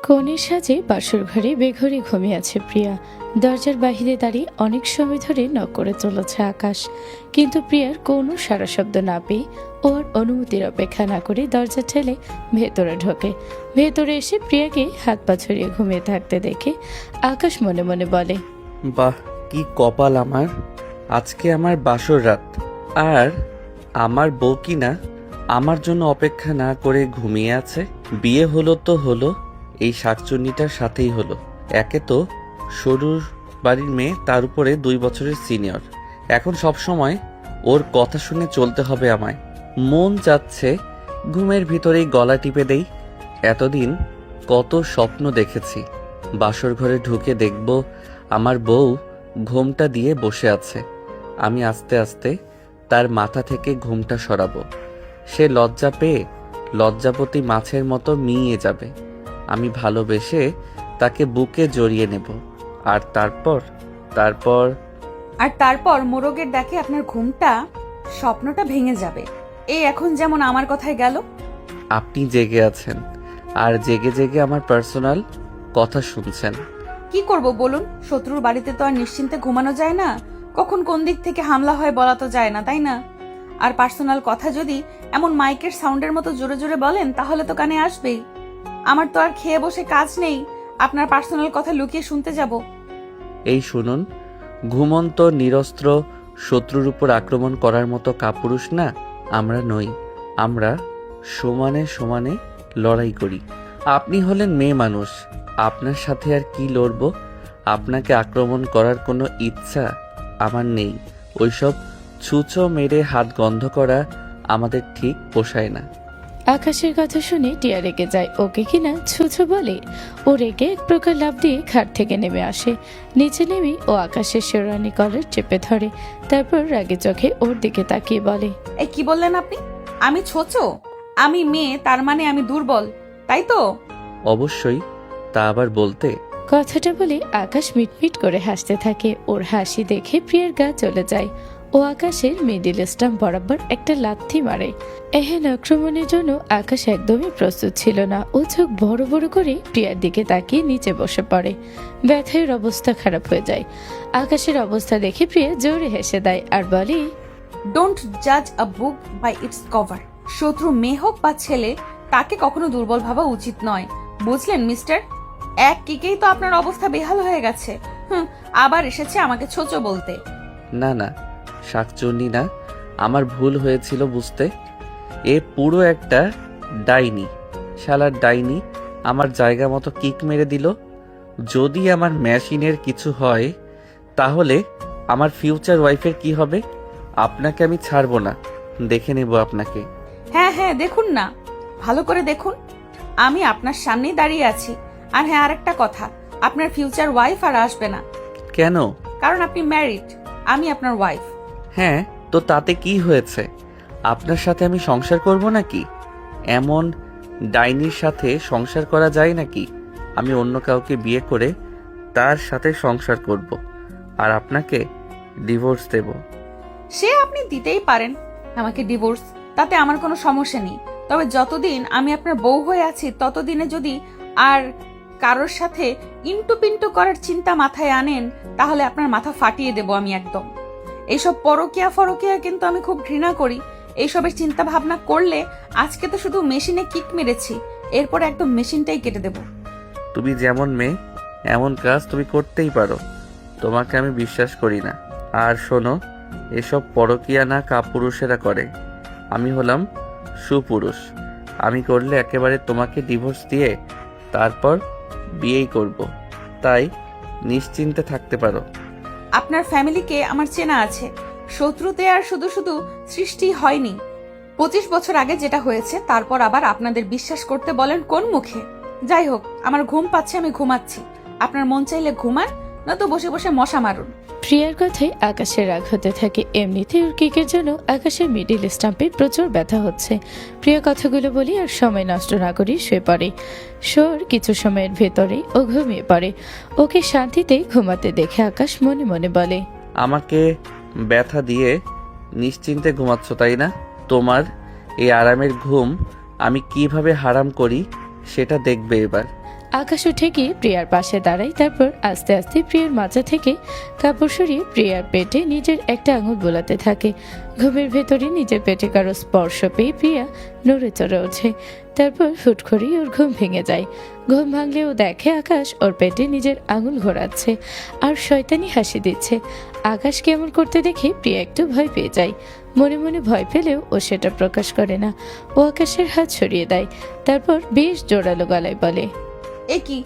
কনের সাজে বাসর ঘরে বেঘরে ঘুমিয়ে আছে প্রিয়া। দরজার বাহিরে দাঁড়িয়ে অনেক সময় ধরে নক করে চলেছে আকাশ, কিন্তু প্রিয়ার কোনো সারা শব্দ না পেয়ে ওর অনুমতির অপেক্ষা না করে দরজা ঠেলে ভেতরে ঢোকে। ভেতরে এসে প্রিয়াকে হাত পা ছড়িয়ে ঘুমিয়ে থাকতে দেখে আকাশ মনে মনে বলে, বাহ, কি কপাল আমার, আজকে আমার বাসর রাত। আর আমার বউ কিনা আমার জন্য অপেক্ষা না করে ঘুমিয়ে আছে। বিয়ে হলো তো হলো, এই শাকচুন্নিটার সাথেই হলো। একে তো সরুর বাড়ির মেয়ে, তার উপরে 2 বছরের সিনিয়র। এখন সব সময় ওর কথা শুনে চলতে হবে আমায়। মন চাচ্ছে ঘুমের ভিতরেই গলা টিপে দেই। এতদিন কত স্বপ্ন দেখেছি, বাসর ঘরে ঢুকে দেখব আমার বউ ঘুমটা দিয়ে বসে আছে। আমি আস্তে আস্তে তার মাথা থেকে ঘুমটা সরাবো। সে লজ্জা পেয়ে লজ্জাপতি মাছের মতো মিইয়ে যাবে। আমি ভালোবেসে তাকে বুকে জড়িয়ে নেব। আর তারপর মোরগের ডাকে আপনার ঘুমটা, স্বপ্নটা ভেঙে যাবে। এই এখন যেমন আমার কথায় গেল। আপনি জেগে আছেন আর জেগে জেগে আমার পার্সোনাল কথা শুনছেন। কি করব বলুন, শত্রুর বাড়িতে তো আর নিশ্চিন্তে ঘুমানো যায় না। কখন কোন দিক থেকে হামলা হয় বলা তো যায় না, তাই না? আর পার্সোনাল কথা যদি এমন মাইকের সাউন্ডের মতো জোরে জোরে বলেন তাহলে তো কানে আসবেই। আমার তো আর খেয়ে বসে কাজ নেই আপনার পার্সোনাল কথা লুকিয়ে শুনতে যাব। এই শুনুন, ঘুমন্ত নিরস্ত্র শত্রুর উপর আক্রমণ করার মতো কাপুরুষ না আমরা নই। আমরা সমানে সমানে লড়াই করি। আপনি হলেন মেয়ে মানুষ, আপনার সাথে আর কি লড়ব? আপনাকে আক্রমণ করার কোনো ইচ্ছা আমার নেই। ওইসব ছুঁচো মেরে হাত গন্ধ করা আমাদের ঠিক পোষায় না। আকাশের কথা শুনে টিয়া রেগে যায়। ওকে কিনা ছুঁচো বলে। ও রেগে এক প্রকার লাফ দিয়ে খাট থেকে নেমে আসে। নিচে নেমে ও আকাশের শেরওয়ানি কলার চেপে ধরে। তারপর রাগে চোখে ওর দিকে তাকিয়ে বলে, এই কি বললেন আপনি? আমি ছোচো? আমি মেয়ে, তার মানে আমি দুর্বল, তাই তো? অবশ্যই, তা আবার বলতে। কথাটা বলে আকাশ মিটমিট করে হাসতে থাকে। ওর হাসি দেখে প্রিয়ার গা চলে যায়। ও আকাশের মিডিল স্টাম্প বরাবর একটা লাথি মারে। এহেন আক্রমণের জন্য আকাশ একদমই প্রস্তুত ছিল না। ও চোখ বড় বড় করে প্রিয়ার দিকে তাকিয়ে নিচে বসে পড়ে। ব্যথার অবস্থা খারাপ হয়ে যায়। আকাশের অবস্থা দেখে প্রিয়া জোরে হেসে দেয় আর বলে, ডোন্ট জাজ আ বুক বাই ইটস কভার। শত্রু মেয়ে হোক বা ছেলে, তাকে কখনো দুর্বল ভাবা উচিত নয়, বুঝলেন মিস্টার? এক কিকেই তো আপনার অবস্থা বেহাল হয়ে গেছে। আবার এসেছে আমাকে ছোচো বলতে। না না, শাকচুন্নি না, আমার ভুল হয়েছিল বুঝতে। এ পুরো একটা ডাইনি, শালার ডাইনি আমার জায়গা মতো কিক মেরে দিল। যদি আমার মেশিনের কিছু হয় তাহলে আমার ফিউচার ওয়াইফের কি হবে? আপনাকে আমি ছাড়বো না, দেখে নেব আপনাকে। হ্যাঁ হ্যাঁ, দেখুন না, ভালো করে দেখুন, আমি আপনার সামনেই দাঁড়িয়ে আছি। আর হ্যাঁ, আরেকটা কথা, আপনার ফিউচার ওয়াইফ আর আসবে না। কেন? কারণ আপনি ম্যারিড, আমি আপনার ওয়াইফ। হ্যাঁ, তো তাতে কি হয়েছে? আপনার সাথে আমি সংসার করব নাকি? এমন ডাইনির সাথে সংসার করা যায় নাকি? আমি অন্য কাউকে বিয়ে করে তার সাথে সংসার করব আর আপনাকে ডিভোর্স দেব। সে আপনি দিতেই পারেন আমাকে ডিভোর্স, তাতে আমার কোনো সমস্যা নেই। তবে যতদিন আমি আপনার বউ হয়ে আছি ততদিনে যদি আর কারোর সাথে ইন্টু পিন্টু করার চিন্তা মাথায় আনেন তাহলে আপনার মাথা ফাটিয়ে দেব আমি একদম। এইসব পরকিয়া ফরকিয়া কিন্তু আমি খুব ঘৃণা করি। এইসবের চিন্তা ভাবনা করলে আজকে তো শুধু মেশিনে কিক মেরেছি, এরপরে একদম মেশিনটাই কেটে দেব। তুমি যেমন মেয়ে এমন কাজ তুমি করতেই পারো, তোমাকে আমি বিশ্বাস করি না। আর শোনো, এসব পরকিয়া না কাপুরুষেরা করে, আমি হলাম সুপুরুষ। আমি করলে একেবারে তোমাকে ডিভোর্স দিয়ে তারপর বিয়েই করব। তাই নিশ্চিন্তে থাকতে পারো। আপনার ফ্যামিলিকে আমার চেনা আছে। শত্রুতে আর শুধু শুধু সৃষ্টি হয়নি। 25 বছর আগে যেটা হয়েছে তারপর আবার আপনাদের বিশ্বাস করতে বলেন কোন মুখে? যাই হোক, আমার ঘুম পাচ্ছে, আমি ঘুমাচ্ছি। আপনার মন চাইলে ঘুমান, না তো বসে বসে মশা মারুন। প্রিয়ার কথায় আকাশের রাগ হতে থাকে। এমনিতে ওর কিকের জন্য আকাশের মিডিল স্টাম্পে প্রচুর ব্যথা হচ্ছে। প্রিয়া কথাগুলো বলি আর সময় নষ্ট না করি শুয়ে পড়ে। শোর কিছু সময়ের ভেতরেই ও ঘুমিয়ে পড়ে। ওকে শান্তিতে ঘুমাতে দেখে আকাশ মনে মনে বলে, আমাকে ব্যথা দিয়ে নিশ্চিন্তে ঘুমাচ্ছ তাই না? তোমার এই আরামের ঘুম আমি কিভাবে হারাম করি সেটা দেখবে এবার। আকাশ উঠে গিয়ে প্রিয়ার পাশে দাঁড়ায়, তারপর আস্তে আস্তে প্রিয়ার মাথা থেকে কাপড় সরিয়ে প্রিয়ার পেটে নিজের একটা আঙুল বোলাতে থাকে। ঘুমের ভেতরে নিজের পেটে কারো স্পর্শ পেয়ে প্রিয়া নড়ে চড়ে ওঠে। তারপর হুট করেই ওর ঘুম ভেঙে যায়। ঘুম ভাঙলে ও দেখে আকাশ ওর পেটে নিজের আঙুল ঘোরাচ্ছে আর শয়তানি হাসি দিচ্ছে। আকাশকে এমন করতে দেখে প্রিয়া একটু ভয় পেয়ে যায়। মনে মনে ভয় পেলেও ও সেটা প্রকাশ করে না। ও আকাশের হাত সরিয়ে দেয়, তারপর বেশ জোরালো গলায় বলে, এ কি,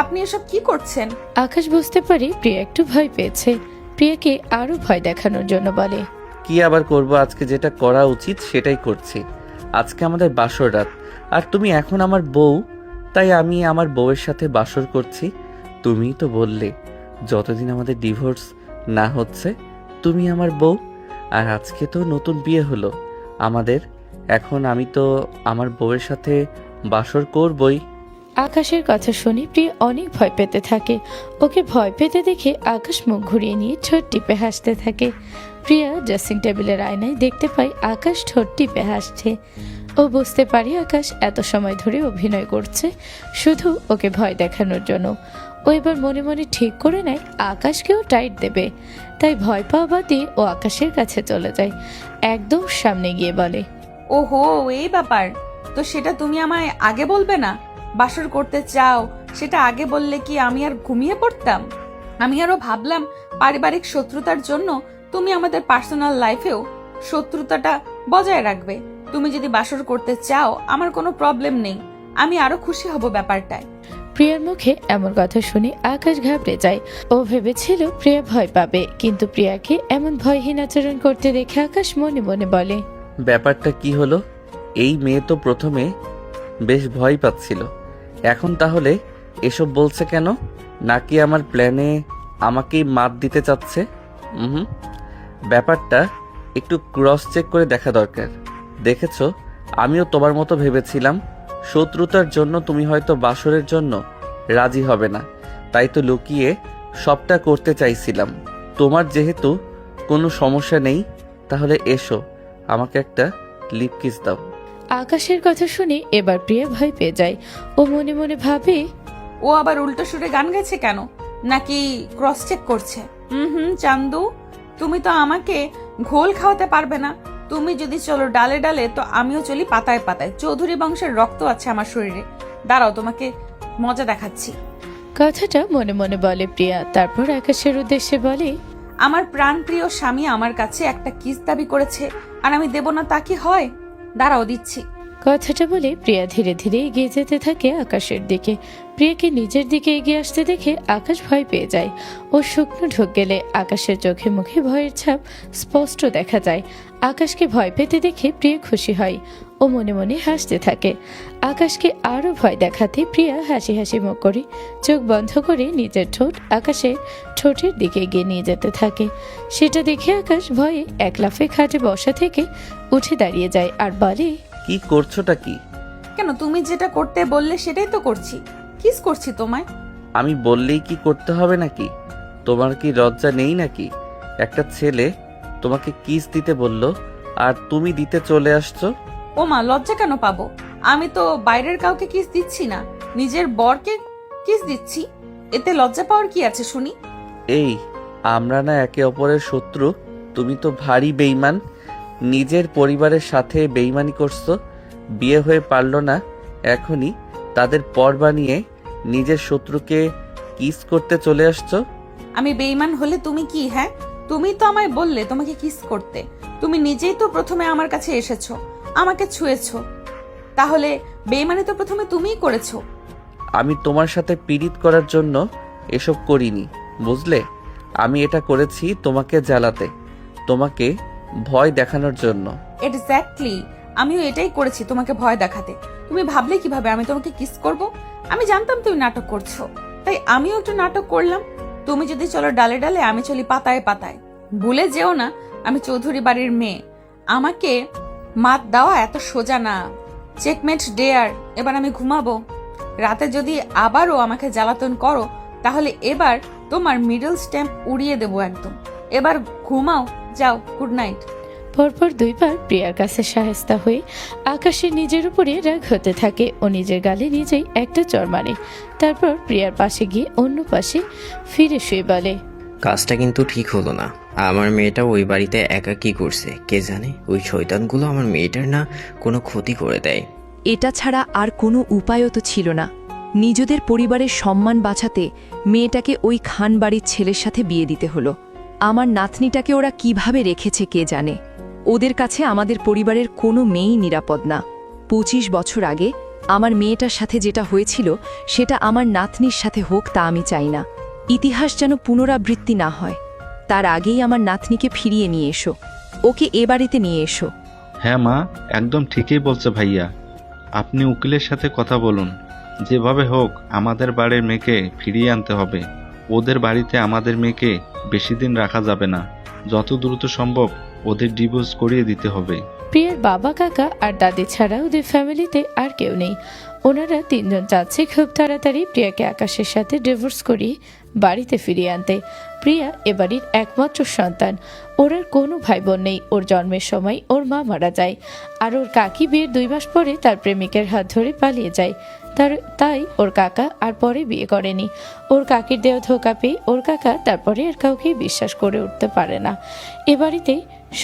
আপনি এসব কি করছেন? আকাশ বুঝতে পারে প্রিয়া একটু ভয় পেয়েছে। প্রিয়াকে আরো ভয় দেখানোর জন্য বলে, কি আবার করব, আজকে যেটা করা উচিত সেটাই করছি। আজকে আমাদের বাসর রাত, আর তুমি এখন আমার বউ, তাই আমি আমার বউয়ের সাথে বাসর করছি। তুমিই তো বললে যতদিন আমাদের ডিভোর্স না হচ্ছে তুমি আমার বউ, আর আজকে তো নতুন বিয়ে হলো আমাদের, এখন আমি তো আমার বউয়ের সাথে বাসর করবই। আকাশের কথা শুনে প্রিয়া অনেক ভয় পেতে থাকে। ওকে ভয় পেতে দেখে আকাশ মুখ ঘুরিয়ে নিয়ে ঠোঁট টিপে হাসতে থাকে। প্রিয়া ড্রেসিং টেবিলের আয়নায় দেখতে পায় আকাশ ঠোঁট টিপে হাসছে। ও বুঝতে পারে আকাশ এত সময় ধরে অভিনয় করছে শুধু ওকে ভয় দেখানোর জন্য। ও এবার মনে মনে ঠিক করে নেয় আকাশকেও টাইট দেবে। তাই ভয় পাওয়া বাদ দিয়ে ও আকাশের কাছে চলে যায়। একদম সামনে গিয়ে বলে, ওহো, এই ব্যাপার। তো সেটা তুমি আমায় আগে বলবে না? বাসর করতে চাও সেটা আগে বললে কি আমি আর ঘুমিয়ে পড়তাম? আমি আরো ভাবলাম পারিবারিক শত্রুতার জন্য তুমি আমাদের পার্সোনাল লাইফেও শত্রুতাটা বজায় রাখবে। তুমি যদি বাসর করতে চাও আমার কোনো প্রবলেম নেই, আমি আরো খুশি হব ব্যাপারটায়। প্রিয়ার মুখে এমন কথা শুনে আকাশ ঘাবড়ে যায়। ও ভেবেছিল প্রিয়া ভয় পাবে, কিন্তু প্রিয়াকে এমন ভয়হীন আচরণ করতে দেখে আকাশ মনে মনে বলে, ব্যাপারটা কি হলো? এই মেয়ে তো প্রথমে বেশ ভয় পাচ্ছিল, এখন তাহলে এসব বলছে কেন? নাকি আমার প্ল্যানে আমাকেই মাত দিতে চাচ্ছে? ব্যাপারটা একটু ক্রস চেক করে দেখা দরকার। দেখেছো, আমিও তোমার মতো ভেবেছিলাম শত্রুতার জন্য তুমি হয়তো বাসরের জন্য রাজি হবে না, তাই তো লুকিয়ে সবটা করতে চাইছিলাম। তোমার যেহেতু কোনো সমস্যা নেই, তাহলে এসো আমাকে একটা লিপ কিস দাও। আকাশের কথা শুনে এবার প্রিয়া ভয় পেয়ে যায়। ও মনে মনে ভাবে, ও আবার উল্টো সুরে গান গেছে কেন? নাকি ক্রস চেক করছে? চান্দু, তুমি তো আমাকে ঘোল খাওয়াতে পারবে না। তুমি যদি চলো ডালে ডালে, তো আমিও চলি পাতায় পাতায়। চৌধুরী বংশের রক্ত আছে আমার শরীরে। দাঁড়াও, তোমাকে মজা দেখাচ্ছি। কথাটা মনে মনে বলে প্রিয়া। তারপর আকাশের উদ্দেশ্যে বলে, আমার প্রাণপ্রিয় স্বামী আমার কাছে একটা কিস দাবি করেছে, আর আমি দেব না তা কি হয়? দাঁড়াও, দিচ্ছি। কথাটা বলে প্রিয়া ধীরে ধীরে এগিয়ে যেতে থাকে আকাশের দিকে। প্রিয়াকে নিজের দিকে এগিয়ে আসতে দেখে আকাশ ভয় পেয়ে যায়। ও শুকনো ঢোক গেলে আকাশের চোখে মুখে ভয়ের ছাপ স্পষ্ট দেখা যায়। আকাশকে ভয় পেতে দেখে প্রিয়া খুশি হয়। ও মনে মনে হাসতে থাকে। আকাশকে আরো ভয় দেখাতে প্রিয়া হাসি হাসি মুখ করে চোখ বন্ধ করে নিজের ঠোঁট আকাশের ঠোঁটের দিকে এগিয়ে নিয়ে যেতে থাকে। সেটা দেখে আকাশ ভয়ে এক লাফে খাটে বসা থেকে উঠে দাঁড়িয়ে যায় আর বলে, কি করছোটা কি? কেন, তুমি যেটা করতে বললে সেটাই তো করছি। কিস করছি তোমায়। আমি বললেই কি করতে হবে নাকি? তোমার কি লজ্জা নেই নাকি? একটা ছেলে তোমাকে কিস দিতে বলল আর তুমি দিতে চলে আসছো। ও মা, লজ্জা কেন পাবো? আমি তো বাইরের কাউকে কিস দিচ্ছি না, নিজের বরকে কিস দিচ্ছি। এতে লজ্জা পাওয়ার কি আছে শুনি? এই, আমরা না একে অপরের শত্রু? তুমি তো ভারী বেইমান, নিজের পরিবারের সাথে বেইমানি করছো। বিয়ে হয়ে পারলো না, এখনই তাদের পর বানিয়ে নিজের শত্রুকে কিস করতে চলে আসছো। আমি বেইমান হলে তুমি কি? হ্যাঁ, তুমি তো আমায় বললে তোমাকে কিস করতে। তুমি নিজেই তো প্রথমে আমার কাছে এসেছো, আমাকে ছুঁয়েছো। তাহলে বেইমানি তো প্রথমে তুমিই করেছো। আমি তোমার সাথে পীড়িত করার জন্য এসব করিনি, বুঝলে? আমি এটা করেছি তোমাকে জ্বালাতে, তোমাকে ভয় দেখানোর জন্য। এক্স্যাক্টলি, আমিও এটাই করেছি তোমাকে ভয় দেখাতে। তুমি ভাবলে কিভাবে আমি তোমাকে কিস করব? আমি জানতাম তুমি নাটক করছো, তাই আমিও একটু নাটক করলাম। তুমি যদি চলো ডালে ডালে, আমি চলি পাতায় পাতায়। ভুলে যেও না আমি চৌধুরী বাড়ির মেয়ে। আমাকে মাত দেওয়া এত সোজা না। Checkmate dare. এবার আমি ঘুমাবো। রাতে যদি আবারও আমাকে জ্বালাতন করো, তাহলে এবার তোমার মিডল স্ট্যাম্প উড়িয়ে দেবো একদম। এবার ঘুমাও, যাও, গুড নাইট। পরপর দুইবার প্রিয়ার কাছে শায়েস্তা হয়ে আকাশের নিজের উপরে রাগ হতে থাকে ও নিজের গালে নিজেই একটা চড় মারে। তারপর প্রিয়ার পাশে গিয়ে অন্য পাশে ফিরে শুয়ে বলে, কাজটা কিন্তু ঠিক হলো না। আমার মেয়েটা ওই বাড়িতে একা কি করছে কে জানে। ওই শয়তানগুলো আমার মেয়েটার না কোনো ক্ষতি করে দেয়। এটা ছাড়া আর কোনো উপায়ও তো ছিল না। নিজেদের পরিবারের সম্মান বাঁচাতে মেয়েটাকে ওই খান বাড়ির ছেলের সাথে বিয়ে দিতে হলো। আমার নাতনিটাকে ওরা কিভাবে রেখেছে কে জানে। ওদের কাছে আমাদের পরিবারের কোনো মেয়েই নিরাপদ না। 25 বছর আগে আমার মেয়েটার সাথে যেটা হয়েছিল সেটা আমার নাতনির সাথে হোক তা আমি চাই না। ইতিহাস যেন পুনরাবৃত্তি না হয়। তার আগেই আমার নাতনিকে ফিরিয়ে নিয়ে এসো, ওকে এ বাড়িতে নিয়ে এসো। হ্যাঁ মা, একদম ঠিকই বলছে ভাইয়া। আপনি উকিলের সাথে কথা বলুন, যেভাবে হোক আমাদের বাড়ির মেয়েকে ফিরিয়ে আনতে হবে। ওদের বাড়িতে আমাদের মেয়েকে বেশি দিন রাখা যাবে না। যত দ্রুত সম্ভব ওদের ডিভোর্স করিয়ে দিতে হবে। প্রিয়ার বাবা কাকা আর দাদি ছাড়া ওদের ফ্যামিলিতে আর কেউ নেই। ওনারা তিনজন চাচ্ছে খুব তাড়াতাড়ি প্রিয়াকে আকাশের সাথে ডিভোর্স করিয়ে বাড়িতে ফিরিয়ে আনতে। প্রিয়া এ বাড়ির একমাত্র সন্তান। ওর আর কোনো ভাই বোন নেই। ওর জন্মের সময় ওর মা মারা যায়, আর ওর কাকি বিয়ের 2 মাস পরে তার প্রেমিকের হাত ধরে পালিয়ে যায়। তাই ওর কাকা আর পরে বিয়ে করেনি। ওর কাকির দেহ ধোকা পেয়ে ওর কাকা তারপরে আর কাউকে বিশ্বাস করে উঠতে পারে না। এ বাড়িতে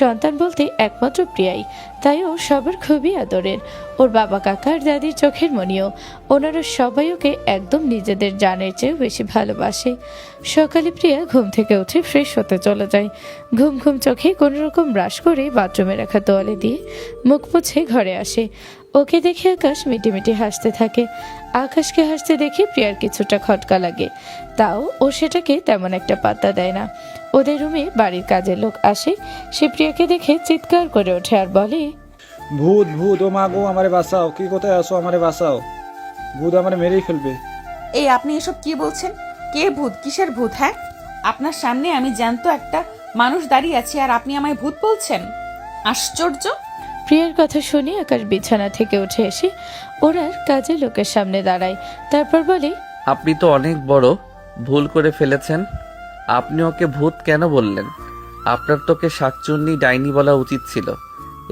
সন্তান বলতে একমাত্র প্রিয়াই, তাই ও সবার খুবই আদরের। ওর বাবা কাকা আর দাদির চোখের মনিও। ওনারা সবাই ওকে একদম নিজেদের জানের চেয়েও বেশি ভালোবাসে। সকালে প্রিয়া ঘুম থেকে উঠে ফ্রেশ হতে চলে যায়। ঘুম ঘুম চোখে কোনো রকম ব্রাশ করে বাথরুমে রাখা তোয়ালে দিয়ে মুখ মুছে ঘরে আসে। ওকে দেখে আকাশ মিটিমিটি হাসতে থাকে। আকাশকে হাসতে দেখে প্রিয়ার কিছুটা খটকা লাগে, তাও ও সেটাকে তেমন একটা পাত্তা দেয় না। ওদের রুমে বাড়ির কাজের লোক আসে। সে প্রিয়াকে দেখে চিৎকার করে ওঠে আর বলে, ভূত ভূত, ও মা গো, আমারে বাঁচাও, কি কোথায় আসো, আমারে বাঁচাও, ভূত আমারে মেরেই ফেলবে। এই আপনি এসব কি বলছেন? কে ভূত? কিসের ভূত? হ্যাঁ, আপনার সামনে আমি জ্যান্ত একটা মানুষ দাঁড়িয়ে আছি আর আপনি আমায় ভূত বলছেন? আশ্চর্য। প্রিয়ার কথা শুনে আকাশ বিছানা থেকে উঠে এসে ওনার কাজের লোকের সামনে দাঁড়ায়। তারপর বলে, আপনি তো অনেক বড় ভুল করে ফেলেছেন। আপনি ওকে ভূত কেন বললেন? আপনার তোকে শাকচুন্নি ডাইনি বলা উচিত ছিল।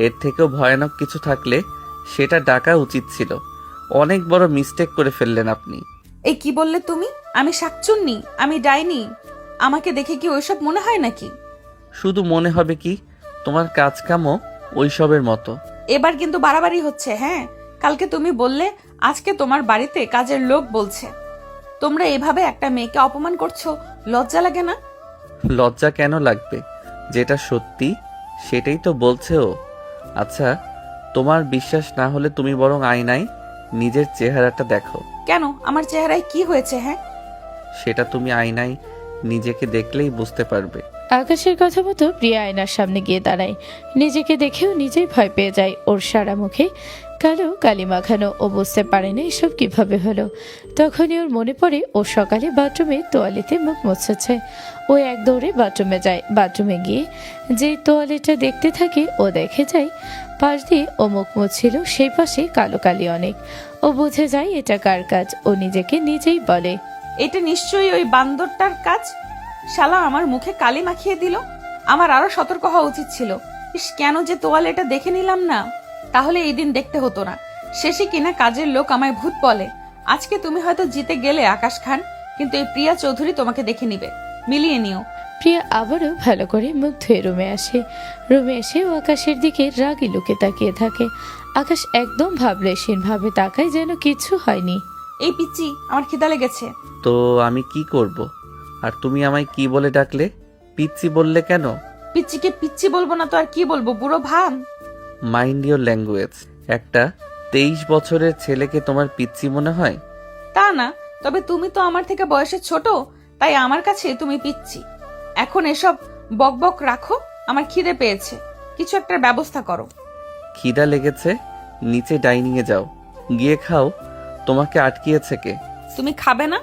এর থেকেও ভয়ানক কিছু থাকলে সেটা ডাকা উচিত ছিল। অনেক বড় মিস্টেক করে ফেললেন আপনি। এই কি বললে তুমি? আমি শাকচুন্নি? আমি ডাইনি? আমাকে দেখে কি ওইসব মনে হয় নাকি? শুধু মনে হবে কি, তোমার কাজ কামও ওইসবের মতো। এবার কিন্তু বাড়াবাড়ি হচ্ছে। হ্যাঁ, কালকে তুমি বললে আজকে তোমার বাড়িতে কাজের লোক বলছে। তোমরা এভাবে একটা মেয়েকে অপমান করছো, লজ্জা লাগে না? লজ্জা কেন লাগবে? যেটা সত্যি সেটাই তো বলছে ও। আচ্ছা, তোমার বিশ্বাস না হলে তুমি বরং আয়নায় নিজের চেহারাটা দেখো। কেন, আমার চেহারায় কি হয়েছে? হ্যাঁ, সেটা তুমি আয়নায় নিজেকে দেখলেই বুঝতে পারবে। আকাশের কথা মতো প্রিয়া আয়নার সামনে গিয়ে দাঁড়ায়। নিজেকে দেখেও নিজেই ভয় পেয়ে যায়। ওর সারা মুখে কালো কালি মাখানো। ও বুঝতে পারে না এসব কিভাবে হলো। তখনই ওর মনে পড়ে ও সকালে বাথরুমে তোয়ালেতে মুখ মুছেছে। ও এক দৌড়ে বাথরুমে যায়। বাথরুমে গিয়ে যে তোয়ালেটা দেখতে থাকে ও দেখে যায় পাশ দিয়ে ও মুখ মুছছিল, সেই পাশে কালো কালি অনেক। ও বুঝে যায় এটা কার কাজ। ও নিজেকে নিজেই বলে, এটা নিশ্চয়ই ওই বান্দরটার কাজ। শালা আমার মুখে কালি মাখিয়ে দিল। আমার আরো সতর্ক হওয়া উচিত ছিল। ইস, কেন যে তোয়ালেটা দেখে নিলাম না, তাহলে এই দিন দেখতে হতো না। শেষে কিনা কাজের লোক আমায় ভূত বলে। আজকে তুমি হয়তো জিতে গেলে আকাশ খান, কিন্তু এই প্রিয়া চৌধুরী তোমাকে দেখে নিবে। মিলিয়ে নিও। প্রিয়া আবারও ভালো করে মুখ ধুয়ে রুমে আসে। রুমে এসে ও আকাশের দিকে রাগি লুকে তাকিয়ে থাকে। আকাশ একদম ভাবলেশীন ভাবে তাকায়, যেন কিছু হয়নি। এই পিচ্চি, আমার খিদা লেগেছে। তো আমি কি করব? আর তুমি আমায় কি বলে ডাকলে? পিচ্চি বললে কেন? পিচ্চিকে পিচ্চি বলবো না তো আর কি বলবো, বুড়ো ভাম। Mind your language. একটা 23 বছরের ছেলেকে তোমার পিচ্চি মনে হয়? তা না, তবে তুমি তো আমার থেকে বয়সে ছোট, তাই আমার কাছে তুমি পিচ্চি। এখন এসব বকবক রাখো, আমার খিদে পেয়েছে। কিছু একটা ব্যবস্থা করো। খিদা লেগেছে? নিচে ডাইনিংয়ে যাও, গিয়ে খাও। তোমাকে আটকিয়েছে কে? তুমি খাবে না?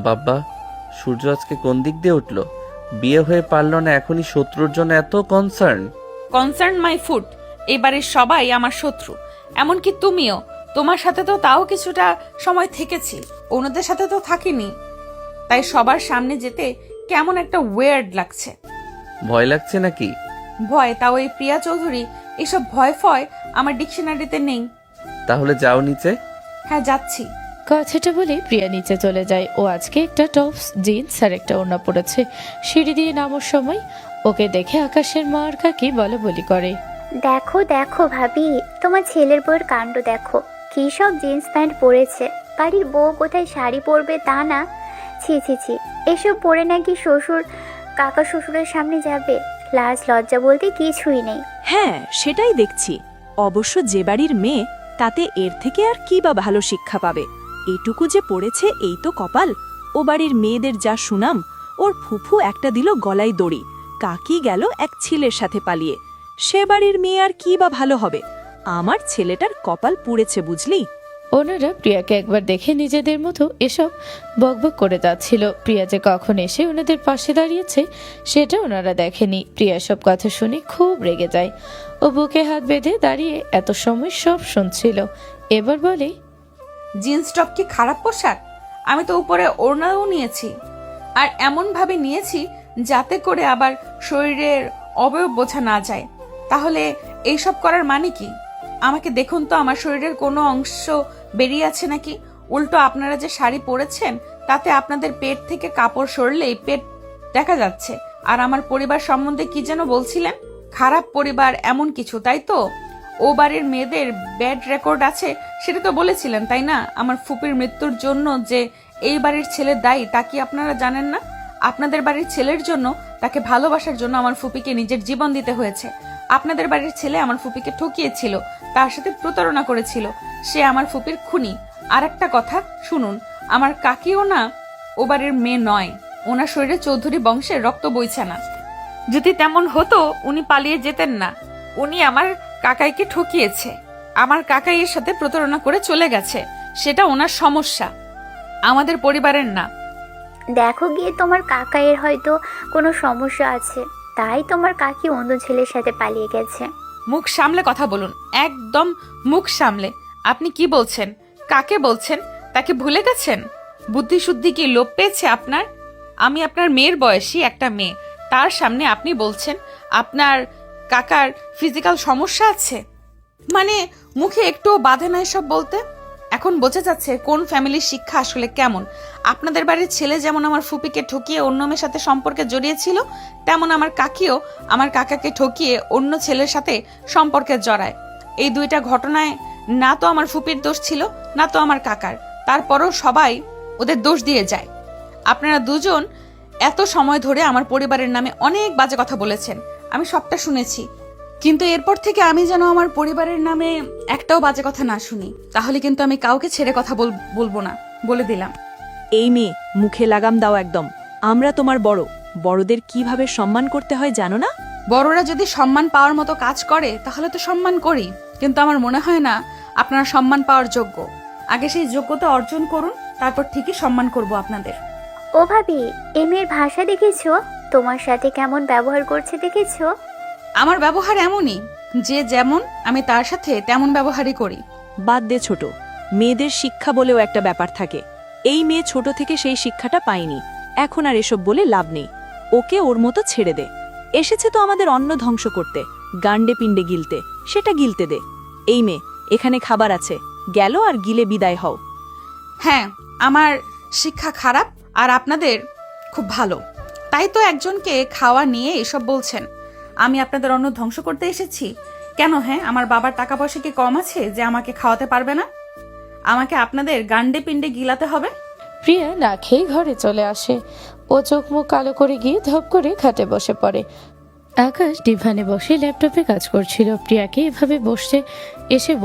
বাবা, সূর্য আজকে কোন দিক দিয়ে উঠলো? বিয়ে হয়ে পারলো না, এখনই শত্রুর জন্য এত কনসার্ন। Concern my food. এবারের সবাই আমার শত্রু, এমনকি তুমিও। তোমার সাথে তো তাও কিছুটা সময় থেকেছি, অন্যদের সাথে তো থাকিনি। তাই সবার সামনে যেতে কেমন একটা ওয়ার্ড লাগছে। ভয় লাগছে নাকি? ভয়, তাও এই প্রিয়া চৌধুরী, এসব ভয় ফয় আমার ডিকশনারিতে নেই। তাহলে যাও নিচে। হ্যাঁ যাচ্ছি। কথাটা বলে প্রিয়া নিচে চলে যায়। ও আজকে একটা টপস জিন্স আর একটা ওড়না পরেছে। সিঁড়ি দিয়ে নামার সময় ওকে দেখে আকাশের মা আর কাকি বলা বলি করে। দেখো দেখো ভাবি, তোমার ছেলের বউয়ের কাণ্ড দেখো, কী সব জিন্স প্যান্ট পরেছে। বাড়ির বউ কোথায় শাড়ি পরবে তা না, ছি ছি ছি, এসব পরে নাকি শ্বশুর কাকা শ্বশুরের সামনে যাবে? লাজ লজ্জা বলতে কিছুই নেই। হ্যাঁ, সেটাই দেখছি। অবশ্য যে বাড়ির মেয়ে, তাতে এর থেকে আর কি বা ভালো শিক্ষা পাবে? এটুকু যে পড়েছে এই তো কপাল। ও বাড়ির মেয়েদের যা সুনাম, ওর ফুফু একটা দিল গলায় দড়ি, কাকি গেল এক ছেলের সাথে পালিয়ে। সে বাড়ির মেয়ে আর কি বা ভালো হবে? আমার ছেলেটার কপাল পুড়েছে, বুঝলি? ওনারা প্রিয়াকে একবার দেখে নিজেদের মতো এসব বকবক করে যাচ্ছিল। প্রিয়া যে কখন এসে ওনাদের পাশে দাঁড়িয়েছে সেটা ওনারা দেখেনি। প্রিয়া সব কথা শুনে খুব রেগে যায়। ও বুকে হাত বেঁধে দাঁড়িয়ে এত সময় সব শুনছিল। এবার বলে, জিন্স টপ কি খারাপ পোশাক? আমি তো উপরে ওড়নাও নিয়েছি, আর এমন ভাবে নিয়েছি যাতে করে আবার শরীরের অবয়ব বোঝা না যায়। তাহলে এইসব করার মানে কি? আমাকে দেখুন তো, আমার শরীরের কোনো অংশ বেরিয়ে আছে নাকি? উল্টো আপনারা যে শাড়ি পরেছেন তাতে আপনাদের পেট থেকে কাপড় সরলেই পেট দেখা যাচ্ছে। আর আমার পরিবার সম্বন্ধে কি যেন বলছিলেন? খারাপ পরিবার এমন কিছু, তাই তো? ও বাড়ির মেয়েদের ব্যাড রেকর্ড আছে সেটা তো বলেছিলেন, তাই না? আমার ফুপির মৃত্যুর জন্য যে এই বাড়ির ছেলে দায়ী তা কি আপনারা জানেন না? আপনাদের বাড়ির ছেলের জন্য, তাকে ভালোবাসার জন্য আমার ফুপিকে নিজের জীবন দিতে হয়েছে। আপনাদের বাড়ির ছেলে আমার ফুপিকে ঠকিয়েছিল, তার সাথে প্রতারণা করেছিল। সে আমার ফুপির খুনি। আর একটা কথা শুনুন, আমার কাকিও না ও বাড়ির মেয়ে নয়। ওনার শরীরে চৌধুরী বংশের রক্ত বইছে না। যদি তেমন হতো উনি পালিয়ে যেতেন না। উনি আমার কাকাইকে ঠকিয়েছে, আমার কাকাইয়ের সাথে প্রতারণা করে চলে গেছে। সেটা ওনার সমস্যা, আমাদের পরিবারের না। দেখো গিয়ে, তোমার কাকাইয়ের হয়তো কোনো সমস্যা আছে, তাই তোমার কাকি অন্য ছেলের সাথে পালিয়ে গেছে। মুখ সামলে কথা বলুন, একদম মুখ সামলে। আপনি কি বলছেন? কাকে বলছেন? তাকে ভুলে গেছেন? বুদ্ধি শুদ্ধি কি লোপ পেয়েছে আপনার? আমি আপনার মেয়ের বয়সী একটা মেয়ে, তার সামনে আপনি বলছেন আপনার কাকার ফিজিক্যাল সমস্যা আছে? মানে মুখে একটুও বাধে না এসব বলতে? এখন বোঝা যাচ্ছে কোন ফ্যামিলির শিক্ষা আসলে কেমন। আপনাদের বাড়ির ছেলে যেমন আমার ফুপিকে ঠকিয়ে অন্য মেয়ের সাথে সম্পর্কে জড়িয়েছিল, তেমন আমার কাকিও আমার কাকাকে ঠকিয়ে অন্য ছেলের সাথে সম্পর্কে জড়ায়। এই দুইটা ঘটনায় না তো আমার ফুপির দোষ ছিল, না তো আমার কাকার। তারপরও সবাই ওদের দোষ দিয়ে যায়। আপনারা দুজন এত সময় ধরে আমার পরিবারের নামে অনেক বাজে কথা বলেছেন, আমি সবটা শুনেছি। কিন্তু এরপর থেকে আমি যেন আমার পরিবারের নামে একটাও বাজে কথা না শুনি, তাহলে কিন্তু আমি কাউকে ছেড়ে কথা বলবো না, বলে দিলাম। এই মেয়ে, মুখে লাগাম দাও একদম। আমরা তোমার বড়, বড়দের কিভাবে সম্মান করতে হয় জানো না? বড়রা যদি সম্মান পাওয়ার মতো কাজ করে তাহলে তো সম্মান করি, কিন্তু আমার মনে হয় না আপনারা সম্মান পাওয়ার যোগ্য। আগে সেই যোগ্যতা অর্জন করুন, তারপর ঠিকই সম্মান করব আপনাদের। ও ভাবি, এই মেয়ের ভাষা দেখেছো? তোমার সাথে কেমন ব্যবহার করছে দেখেছো? আমার ব্যবহার এমনই, যে যেমন আমি তার সাথে তেমন ব্যবহারই করি। বাদ দে ছোট, মেয়েদের শিক্ষা বলেও একটা ব্যাপার থাকে। এই মেয়ে ছোট থেকে সেই শিক্ষাটা পায়নি, এখন আর এসব বলে লাভ নেই। ওকে ওর মতো ছেড়ে দে। এসেছে তো আমাদের অন্ন ধ্বংস করতে, গান্ডে পিণ্ডে গিলতে, সেটা গিলতে দে। এই মেয়ে, এখানে খাবার আছে, গেল আর গিলে বিদায় হও। হ্যাঁ, আমার শিক্ষা খারাপ আর আপনাদের খুব ভালো, তাই তো একজনকে খাওয়া নিয়ে এসব বলছেন। আমি আপনাদের অন্ন ধ্বংস করতে এসেছি কেন? হ্যাঁ, আমার বাবার টাকা পয়সা কি কম আছে যে আমাকে খাওয়াতে পারবে না? আমাকে আপনাদের গান্ডে পিণ্ডে গিলাতে হবে? প্রিয়া না খেয়ে ঘরে চলে আসে। ও চোখ মুখ কালো করে গিয়ে ধপ করে খাটে বসে পড়ে। আকাশ ডিভানে বসে ল্যাপটপে কাজ করছিল। প্রিয়াকে এভাবে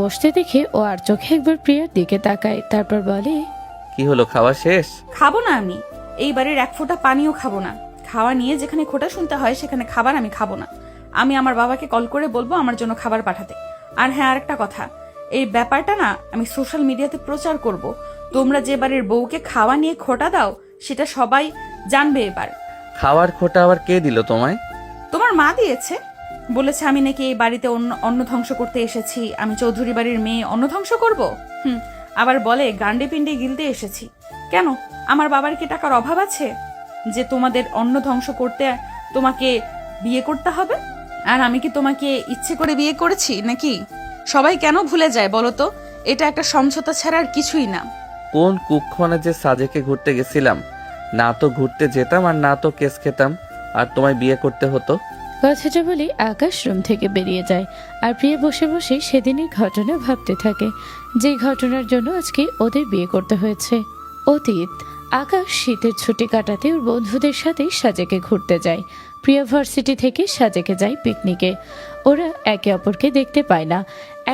বসতে দেখে ও আর চোখে একবার প্রিয়ার দিকে তাকায়, তারপর বলে, কি হলো, খাওয়া শেষ? খাবো না আমি, এই বাড়ির এক ফোঁটা পানিও খাবো না। খাওয়া নিয়ে যেখানে খোঁটা শুনতে হয় সেখানে খাবার আমি খাবো না। আমি আমার বাবাকে কল করে বলবো আমার জন্য খাবার পাঠাতে। আর হ্যাঁ, আরেকটা কথা, এই ব্যাপারটা না আমি সোশ্যাল মিডিয়াতে প্রচার করব। তোমরা যে বাড়ির বউকে খাওয়া নিয়ে খোঁটা দাও সেটা সবাই জানবে এবার। খাওয়ার খোটা আবার কে দিল তোমায়? তোমার মা দিয়েছে, বলেছে আমি নাকি এই বাড়িতে অন্ন ধ্বংস করতে এসেছি, আমি চৌধুরী বাড়ির মেয়ে, অন্ন ধ্বংস করব। আবার বলে গান্ডে পিণ্ডে গিলতে এসেছি। কেন, আমার বাবার কি টাকার অভাব আছে যে তোমাদের অন্ন ধ্বংস করতে তোমাকে বিয়ে করতে হবে? আর আমি কি তোমাকে ইচ্ছে করে বিয়ে করেছি নাকি? সবাই কেন ভুলে যায় বলো তো? এটা একটা সমঝোতা ছাড়া আর কিছুই না। কোন কুক্ষণে যে সাজেকে ঘুরতে গেছিলাম, না তো ঘুরতে যেতাম আর না তো কেস খেতাম, আর তোমায় বিয়ে করতে হতো। কথাটা বলে আকাশ রুম থেকে বেরিয়ে যায় আর প্রিয়া বসে বসে সেদিনের ঘটনা ভাবতে থাকে, যে ঘটনার জন্য আজকে ওদের বিয়ে করতে হয়েছে। অতীত। আকাশ শীতের ছুটি কাটাতে ওর বন্ধুদের সাথে সাজেকে ঘুরতে যায়। প্রিয়া ভার্সিটি থেকে সাজেকে যায় পিকনিকে। ওরা একে অপরকে দেখতে পায় না।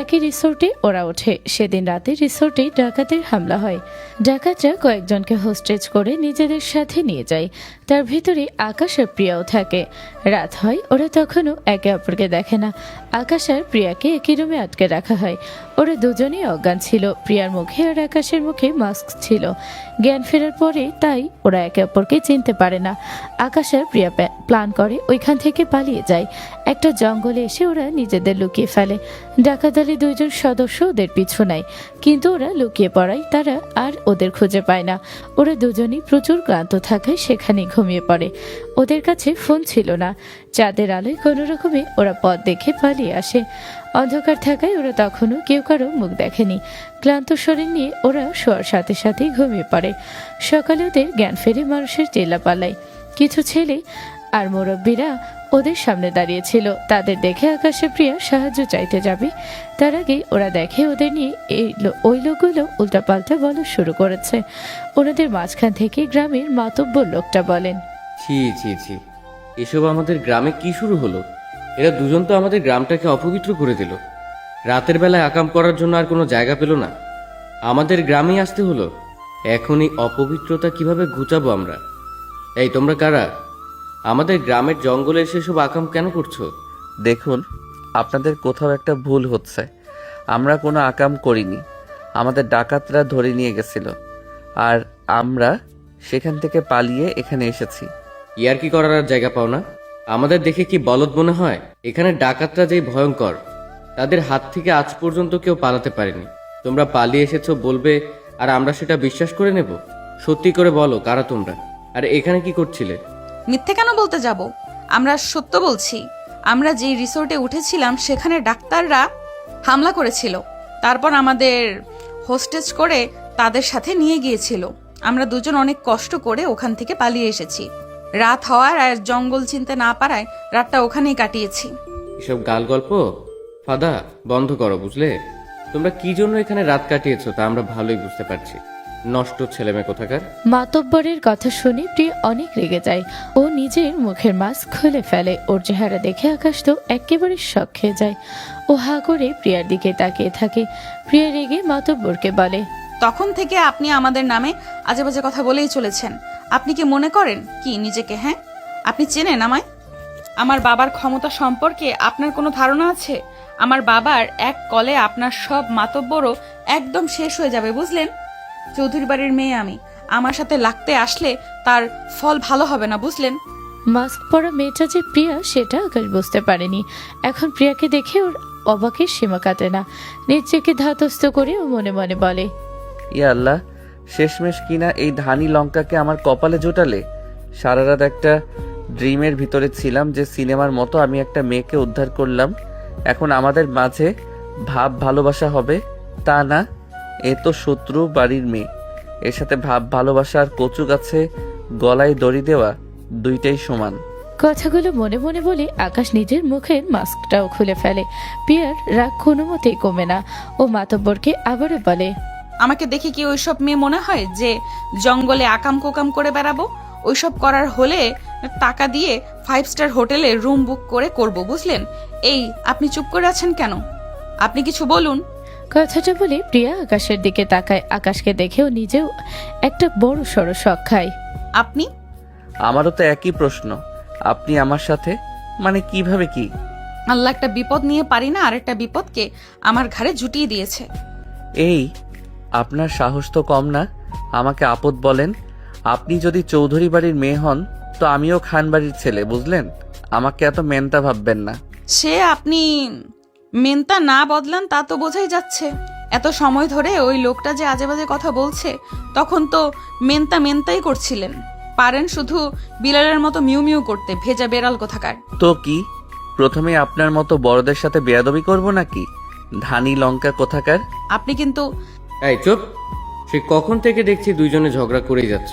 একই রিসোর্টে ওরা ওঠে। সেদিন রাতে রিসোর্টে ডাকাতের হামলা হয়। ডাকাতরা কয়েকজনকে হোস্টেজ করে নিজেদের সাথে নিয়ে যায়। তার ভিতরে আকাশ আর প্রিয়াও থাকে। রাত হয়, ওরা তখনও একে অপরকে দেখে না। আকাশ আর প্রিয়াকে একই রুমে আটকে রাখা হয়। ওরা দুজনেই অজ্ঞান ছিল। প্রিয়ার মুখে আর আকাশের মুখে মাস্ক ছিল। জ্ঞান ফেরার পরে তাই ওরা একে অপরকে চিনতে পারে না। আকাশ আর প্রিয়া প্ল্যান করে ওইখান থেকে পালিয়ে যায়। একটা জঙ্গলে এসে ওরা নিজেদের লুকিয়ে ফেলে। ডাকাত দলের দুইজন সদস্য ওদের পিছু নেয়, কিন্তু ওরা লুকিয়ে পড়ায় তারা আর ওদের খুঁজে পায় না। ওরা দুজনেই প্রচুর ক্লান্ত থাকায় সেখানে ঘুমিয়ে পড়ে। ওদের কাছে ফোন ছিল না। চাঁদের আলোয় কোনো রকমে ওরা পথ দেখে পালিয়ে আসে। অন্ধকার থাকায় ওরা তখনও কেউ কারো মুখ দেখেনি। ক্লান্ত শরীর নিয়ে ওরা শোয়ার সাথে সাথেই ঘুমিয়ে পড়ে। সকালে ওদের জ্ঞান ফেরে মানুষের চেলা পালায়। কিছু ছেলে আর মুরব্বীরা ওদের সামনে দাঁড়িয়েছিল। তাদের দেখে আকাশে প্রিয়া সাহায্য চাইতে যাবে, তার আগেই ওরা দেখে ওদের নিয়ে ওই লোকগুলো উল্টাপাল্টা বলা শুরু করেছে। ওনাদের মাঝখান থেকে গ্রামের মাতব্বর লোকটা বলেন, ছি ছি ছি, এসব আমাদের গ্রামে কি শুরু হলো? এরা দুজন তো আমাদের গ্রামটাকে অপবিত্র করে দিল। রাতের বেলায় আকাম করার জন্য আর কোনো জায়গা পেল না, আমাদের গ্রামেই আসতে হলো। এখন এই অপবিত্রতা কিভাবে ঘুচাবো আমরা? এই তোমরা কারা? আমাদের গ্রামের জঙ্গলে এসে সব আকাম কেন করছো? দেখুন, আপনাদের কোথাও একটা ভুল হচ্ছে। আমরা কোনো আকাম করিনি। আমাদের ডাকাতরা ধরে নিয়ে গেছিল, আর আমরা সেখান থেকে পালিয়ে এখানে এসেছি। ইয়ার কি করার আর জায়গা পাও না? আমাদের দেখে কি বলদ মনে হয়? এখানে ডাকাতরা যেই ভয়ঙ্কর, তাদের হাত থেকে আজ পর্যন্ত কেউ পালাতে পারেনি। তোমরা পালিয়ে এসেছো বলবে আর আমরা সেটা বিশ্বাস করে নেব? সত্যি করে বলো, কারা তোমরা, আর এখানে কি করছিলে? মিথ্যে কেন বলতে যাব? আমরা সত্য বলছি। আমরা যেই রিসোর্টে উঠেছিলাম সেখানে ডাক্তাররা হামলা করেছিল, তারপর আমাদের হোস্টেজ করে তাদের সাথে নিয়ে গিয়েছিল। আমরা দুজন অনেক কষ্ট করে ওখান থেকে পালিয়ে এসেছি। রাত হওয়ার আর জঙ্গল চিনতে না পারায় রাতটা ওখানেই কাটিয়েছি। এসব গাল গল্প ফাদা বন্ধ করো, বুঝলে? তোমরা কি জন্য এখানে রাত কাটিয়েছো তা আমরা ভালোই বুঝতে পারছি। নষ্ট ছেলেমেয়ে কোথাকার। মাতব্বরের কথা শুনে প্রিয়া অনেক রেগে যায়। ও নিজের মুখের মাস্ক খুলে ফেলে। ওর চেহারা দেখে আকাশ তো একেবারে শক খেয়ে যায়। ও হা করে প্রিয়ার দিকে তাকিয়ে থাকে। প্রিয়া রেগে মাতব্বরকে বলে, তখন থেকে আপনি আমাদের নামে আজে বাজে কথা বলেই চলেছেন। আপনি কি মনে করেন কি নিজেকে? হ্যাঁ, আপনি চেনেন আমায়? আমার বাবার ক্ষমতা সম্পর্কে আপনার কোনো ধারণা আছে? আমার বাবার এক কলে আপনার সব মাতব্বরও একদম শেষ হয়ে যাবে, বুঝলেন? চৌধুরী বাড়ির মেয়ে আমি, আমার সাথে লাগতে আসলে তার ফল ভালো হবে না, বুঝলেন? মাস্ক পরা মেয়েটা যে প্রিয়া সেটা আকাশ বুঝতে পারেনি। এখন প্রিয়াকে দেখে ওর অবাকের সীমা কাটে না। নিজেকে ধাতস্থ করে ও মনে মনে বলে, ইয়া আল্লাহ, শেষমেশ কিনা এই ধানি লঙ্কাকে আমার কপালে জোটালে। সারা রাত একটা ড্রিমের ভিতরে ছিলাম যে সিনেমার মতো আমি একটা মেয়েকে উদ্ধার করলাম। এখন আমাদের মাঝে ভাব ভালোবাসা হবে, তা না, এ তো শত্রু বাড়ির মেয়ে। এর সাথে ভাব ভালোবাসা আর কচু গাছে গলায় দড়ি দেওয়া দুইটাই সমান। কথাগুলো মনে মনে বলে আকাশ নিজের মুখের মাস্কটাও খুলে ফেলে। প্রিয়ার রাগ কোনো মতেই কমে না। ও মাতব্বরকে আবারও বলে, আমাকে দেখে কি ওইসব মেয়ে মনে হয় যে জঙ্গলে আকাম কোকাম করে বেড়াবো? ওইসব করার হলে টাকা দিয়ে 5 স্টার হোটেলে রুম বুক করে করব, বুঝলেন? এই আপনি চুপ করে আছেন কেন? আপনি কিছু বলুন। কথাটা বলে প্রিয়া আকাশের দিকে তাকায়। আকাশকে দেখেও নিজেও একটা বড় সড়ো শখ খায়। আপনি? আমারও তো একই প্রশ্ন। আপনি আমার সাথে মানে কিভাবে কি? আল্লাহ একটা বিপদ নিয়ে পারি না আরেকটা বিপদকে আমার ঘাড়ে জুটিয়ে দিয়েছে। এই আপনার সাহস তো কম না, আমাকে আপদ বলেন। আপনি যদি চৌধুরী বাড়ির মেয়ে হন তো আমিও খান বাড়ির ছেলে, বুঝলেন? আমাকে এত মেনতা ভাববেন না। সে আপনি মেনতা না বদলান তা তো বোঝাই যাচ্ছে। এত সময় ধরে ওই লোকটা যে আজে বাজে কথা বলছে তখন তো মেনতাই করছিলেন। পারেন শুধু বিলালের মতো মিউ মিউ করতে, ভেজা বেড়াল কোথাকার। তো কি প্রথমে আপনার মতো বড়দের সাথে বেয়াদবি করব নাকি? ধানি লঙ্কা কোথাকার। আপনি কিন্তু এই চুপ! সে কখন থেকে দেখছি দুইজনে ঝগড়া করেই যাচ্ছ।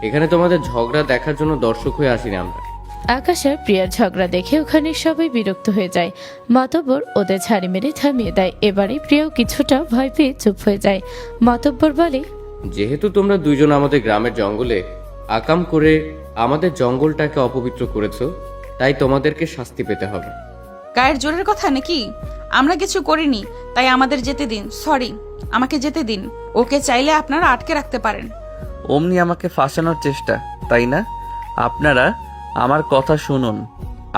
এখানে তোমাদের ঝগড়া দেখার জন্য দর্শক হয়ে আসিনি আমরা। আকাশ আর প্রিয়ার ঝগড়া দেখে ওখানে সবাই বিরক্ত হয়ে যায়। মাতব্বর ওদের ঝাড়ি মেরে থামিয়ে দেয়। এবারে প্রিয়াও কিছুটা ভয় পেয়ে চুপ হয়ে যায়। মাতব্বর বলে, যেহেতু তোমরা দুইজন আমাদের গ্রামের জঙ্গলে আকাম করে আমাদের জঙ্গলটাকে অপবিত্র করেছো, তাই তোমাদেরকে শাস্তি পেতে হবে। গায়ের জোরের কথা নাকি? আমরা কিছু করিনি, তাই আমাদের যেতে দিন। সরি, আমাকে যেতে দিন। ওকে চাইলে আপনারা আটকে রাখতে পারেন। অমনি আমাকে ফাঁসানোর চেষ্টা, তাই না? আপনারা আমার কথা শুনুন,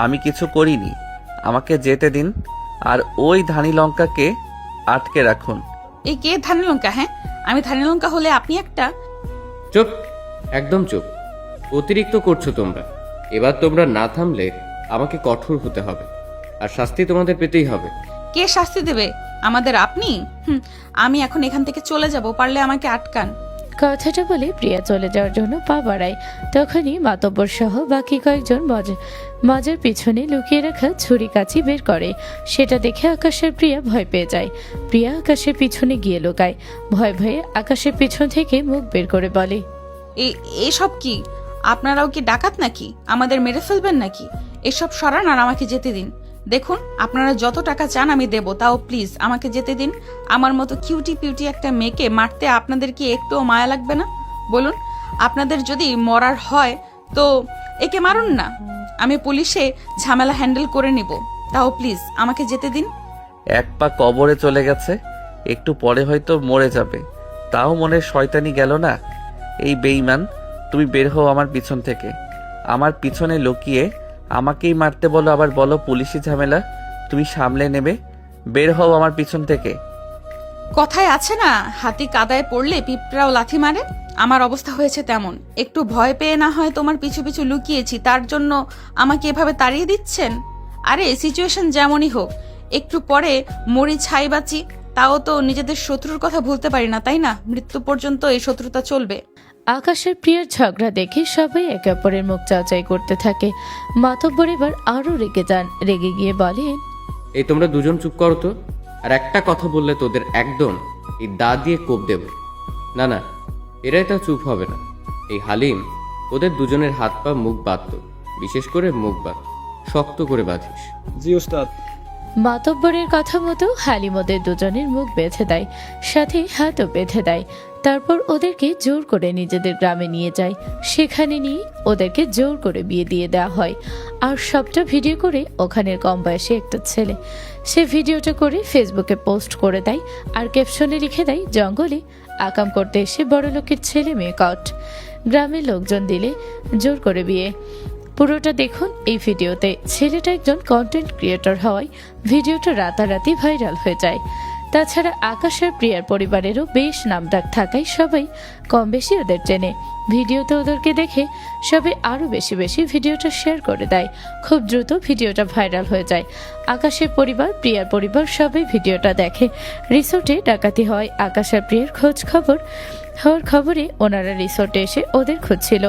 আমি কিছু করিনি। আমাকে যেতে দিন, আর ওই ধানি লঙ্কাকে আটকে রাখুন। এই কে ধানি লঙ্কা? হ্যাঁ, আমি ধানি লঙ্কা হলে আপনি একটা... চুপ! একদম চুপ! অতিরিক্ত করছো তোমরা। এবার তোমরা না থামলে আমাকে কঠোর হতে হবে, আর শাস্তি তোমাদের পেতেই হবে। কে শাস্তি দেবে আমাদের? আপনি? আমি এখন এখান থেকে চলে যাব, পারলে আমাকে আটকান। কথাটা বলে প্রিয়া চলে যাওয়ার জন্য পা বাড়ায়। তখনই মাতব্বর সহ বাকি কয়েকজন মজার পিছনে লুকিয়ে রাখা ছুরি কাঁচি বের করে। সেটা দেখে আকাশের প্রিয়া ভয় পেয়ে যায়। প্রিয়া আকাশের পিছনে গিয়ে লুকায়। ভয়ে ভয়ে আকাশের পিছন থেকে মুখ বের করে বলে, এসব কি? আপনারাও কি ডাকাত নাকি? আমাদের মেরে ফেলবেন নাকি? এসব সরান আর আমাকে যেতে দিন। দেখুন, আপনারা যত টাকা চান আমি দেব, তাও প্লিজ আমাকে যেতে দিন। আমার মতো কিউটি পিউটি একটা মেয়েকে মারতে আপনাদের কি একটুও মায়া লাগবে না? বলুন, আপনাদের যদি মরার হয় তো একে মারুন না। আমি পুলিশে ঝামেলা হ্যান্ডেল করে নিব, তাও প্লিজ আমাকে যেতে দিন। এক পা কবরে চলে গেছে, একটু পরে হয়তো মরে যাবে, তাও মনের শয়তানি গেল না। এই বেঈমান, তুমি বের হও আমার পিছন থেকে। আমার পিছনে লুকিয়ে আমাকেই মারতে বলো, আবার বলো পুলিশি ঝামেলা তুমি সামলে নেবে। বের হও আমার পিছন থেকে। কথায় আছে না, হাতি কাদায় পড়লে পিঁপড়াও লাথি মারে? আমার অবস্থা হয়েছে তেমন। একটু ভয় পেয়ে না হয় তোমার পিছু পিছু লুকিয়েছি, তার জন্য আমাকে এভাবে তাড়িয়ে দিচ্ছেন? আরে সিচুয়েশন যেমনই হোক, একটু পরে মরি ছাই বাঁচি, তাও তো নিজেদের শত্রুর কথা ভুলতে পারি না, তাই না? মৃত্যু পর্যন্ত এই শত্রুতা চলবে। আকাশের প্রিয়ার ঝগড়া দেখে সবাই একে অপরের মুখ চাওচাই করতে থাকে। মাতব্বর এবার আরো রেগে যান। রেগে গিয়ে বলেন, এই তোমরা দুজন চুপ করো তো। আর একটা কথা বললে তোদের একদম এই দা দিয়ে কোপ দেব। না না, এরাই তা চুপ হবে না। এই হালিম, ওদের দুজনের হাত পা মুখ বাঁধত, বিশেষ করে মুখ বাঁধ, শক্ত করে বাঁধিস। জি উস্তাদ। মাতব্বরের কথা মতো হালিম ওদের দুজনের মুখ বেঁধে দেয়, সাথে হাতও বেঁধে দেয়। তারপর ওদেরকে জোর করে নিজেদের গ্রামে নিয়ে যায়। সেখানে নিয়ে ওদেরকে জোর করে বিয়ে দিয়ে দেওয়া হয়। আর সবটা ভিডিও করে ওখানের কম বয়সী একটা ছেলে, সে ভিডিওটা করে ফেসবুকে পোস্ট করে দেয় আর ক্যাপশনে লিখে দেয়, জঙ্গলে আকাম করতে এসে বড় লোকের ছেলে মেয়ে কট, গ্রামের লোকজন দিলে জোর করে বিয়ে। পুরোটা দেখুন এই ভিডিওতে। ছেলেটা একজন কন্টেন্ট ক্রিয়েটর হওয়ায় ভিডিওটা রাতারাতি ভাইরাল হয়ে যায়। তাছাড়া আকাশ আর প্রিয়ার পরিবারেরও বেশ নামডাক থাকায় সবাই কম বেশি ওদের চেনে। ভিডিওতে ওদেরকে দেখে সবাই আরও বেশি বেশি ভিডিওটা শেয়ার করে দেয়। খুব দ্রুত ভিডিওটা ভাইরাল হয়ে যায়। আকাশের পরিবার, প্রিয়ার পরিবার সবাই ভিডিওটা দেখে। রিসোর্টে ডাকাতি হয়। আকাশ আর প্রিয়ার হওয়ার খবরে ওনারা রিসোর্টে এসে ওদের খুঁজছিল।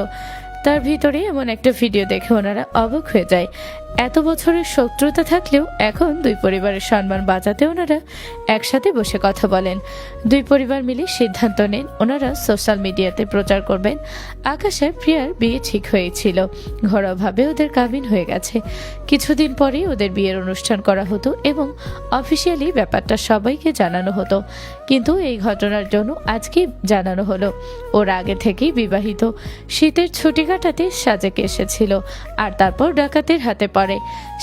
তার ভিতরে এমন একটা ভিডিও দেখে ওনারা অবাক হয়ে যায়। এত বছরের শত্রুতা থাকলেও এখন দুই পরিবারের সম্মান বাঁচাতে ওনারা একসাথে বসে কথা বলেন। দুই পরিবার মিলে সিদ্ধান্ত নেন ওনারা সোশ্যাল মিডিয়াতে প্রচার করবেন। আকাশে প্রিয়ার বিয়ে ঠিক হয়েছিল, ঘরোয়াভাবে ওদের কাবিন হয়ে গেছে। কিছুদিন পরে ওদের বিয়ের অনুষ্ঠান করা হতো এবং অফিসিয়ালি ব্যাপারটা সবাইকে জানানো হতো। কিন্তু এই ঘটনার জন্য আজকে জানানো হলো। ওর আগে থেকেই বিবাহিত, শীতের ছুটি কাটাতে সাজেকে এসেছিল আর তারপর ডাকাতের হাতে পড়ে।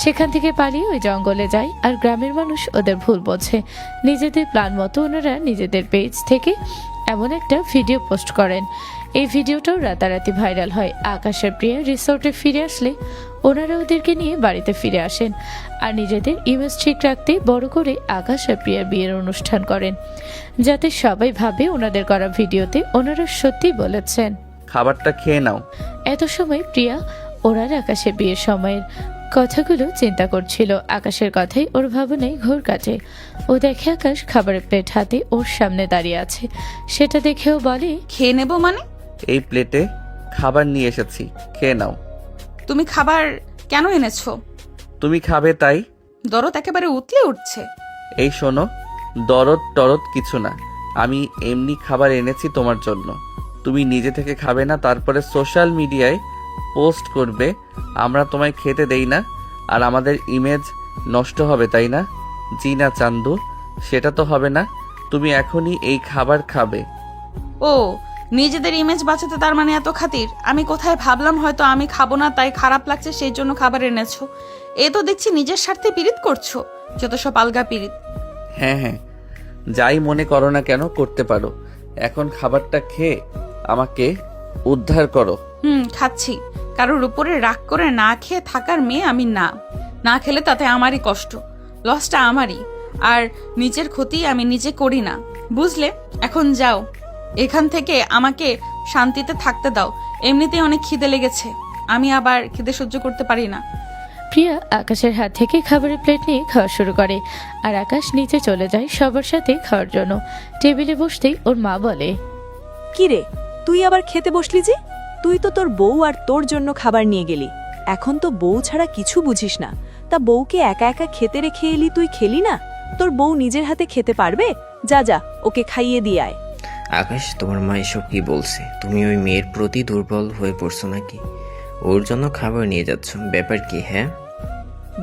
সেখান থেকে পালিয়ে ওই জঙ্গলে যায়। আর গ্রামের মানুষ ওদের ভুল বোঝে। নিজেদের প্ল্যান মতো ওনারা নিজেদের পেজ থেকে এমন একটা ভিডিও পোস্ট করেন। এই ভিডিওটাও রাতারাতি ভাইরাল হয়। আকাশের প্রিয়া রিসোর্টে ফিরে আসলে ওনারা ওদেরকে নিয়ে বাড়িতে ফিরে আসেন আর নিজেদের ইমেজ ঠিক রাখতে বড় করে আকাশ আর প্রিয়ার বিয়ের অনুষ্ঠান করেন, যাতে সবাই ভাবে ওনাদের করা ভিডিওতে ওনারা সত্যি বলেছেন। খাবারটা খেয়ে নাও। এত সময় প্রিয়া ওনার আকাশের বিয়ের সময়ের কথাগুলো চিন্তা করছিল। আকাশের কথাই ওর ভাবনায় ঘোর কাটে। ও দেখে আকাশ খাবারের প্লেট হাতে ওর সামনে দাঁড়িয়ে আছে। সেটা দেখেও বলে, খেয়ে নেব মানে? এই প্লেটে খাবার নিয়ে এসেছি, খেয়ে নাও। তুমি খাবার কেন এনেছো? তুমি খাবে তাই। দরদ একেবারে উতলে উঠছে। এই শোনো, দরদ টরদ কিছু না, আমি এমনি খাবার এনেছি তোমার জন্য। তুমি নিজে থেকে খাবে না, তারপরে সোশ্যাল মিডিয়ায় পোস্ট করবে আমরা তোমায় খেতে দেই না, আর আমাদের ইমেজ নষ্ট হবে, তাই না? জি না চান্দু, সেটা তো হবে না। তুমি এখনই এই খাবার খাবে। ও, নিজেদের ইমেজ বাঁচাতে তার মানে এত খাতির? আমি কোথায় ভাবলাম হয়তো আমি খাবো না, তাই খারাপ লাগছে সেই জন্য খাবার এনেছো। এ তো দেখছি নিজের স্বার্থে পীড়িত করছো, যত সব আলগা পীড়িত। হ্যাঁ হ্যাঁ, যাই মনে করো না কেন করতে পারো। এখন খাবারটা খেয়ে আমাকে উদ্ধার করো। খাচ্ছি। কারোর উপরে রাগ করে না খেয়ে থাকার মেয়ে আমি না। না খেলে তাতে আমারই কষ্ট, লসটা আমারই, আর নিজের ক্ষতি আমি নিজে করি না, বুঝলে? এখন যাও এখান থেকে, আমাকে শান্তিতে থাকতে দাও। এমনিতেই অনেক খিদে লেগেছে, আমি আবার খিদে সহ্য করতে পারি না। প্রিয়া আকাশের হাত থেকে খাবারের প্লেট নিয়ে খাওয়া শুরু করে, আর আকাশ নিচে চলে যায় সবার সাথে খাওয়ার জন্য। টেবিলে বসতেই ওর মা বলে, কি রে, তুই আবার খেতে বসলি যে? তুই তো তোর বউ আর তোর জন্য খাবার নিয়ে গেলি, এখন তো বউ ছাড়া কিছু বুঝিস না। তা বউকে একা একা খেতে রেখে এলি, তুই খেলি না? তোর বউ নিজের হাতে খেতে পারবে? যা যা, ওকে খাইয়ে দিয়ে আয়। আকাশ, তোমার মা এসব কি বলছে? তুমি ওই মেয়ের প্রতি দুর্বল হয়ে পড়ছো নাকি? ওর জন্য খাবার নিয়ে যাচ্ছ, ব্যাপার কি? হ্যাঁ,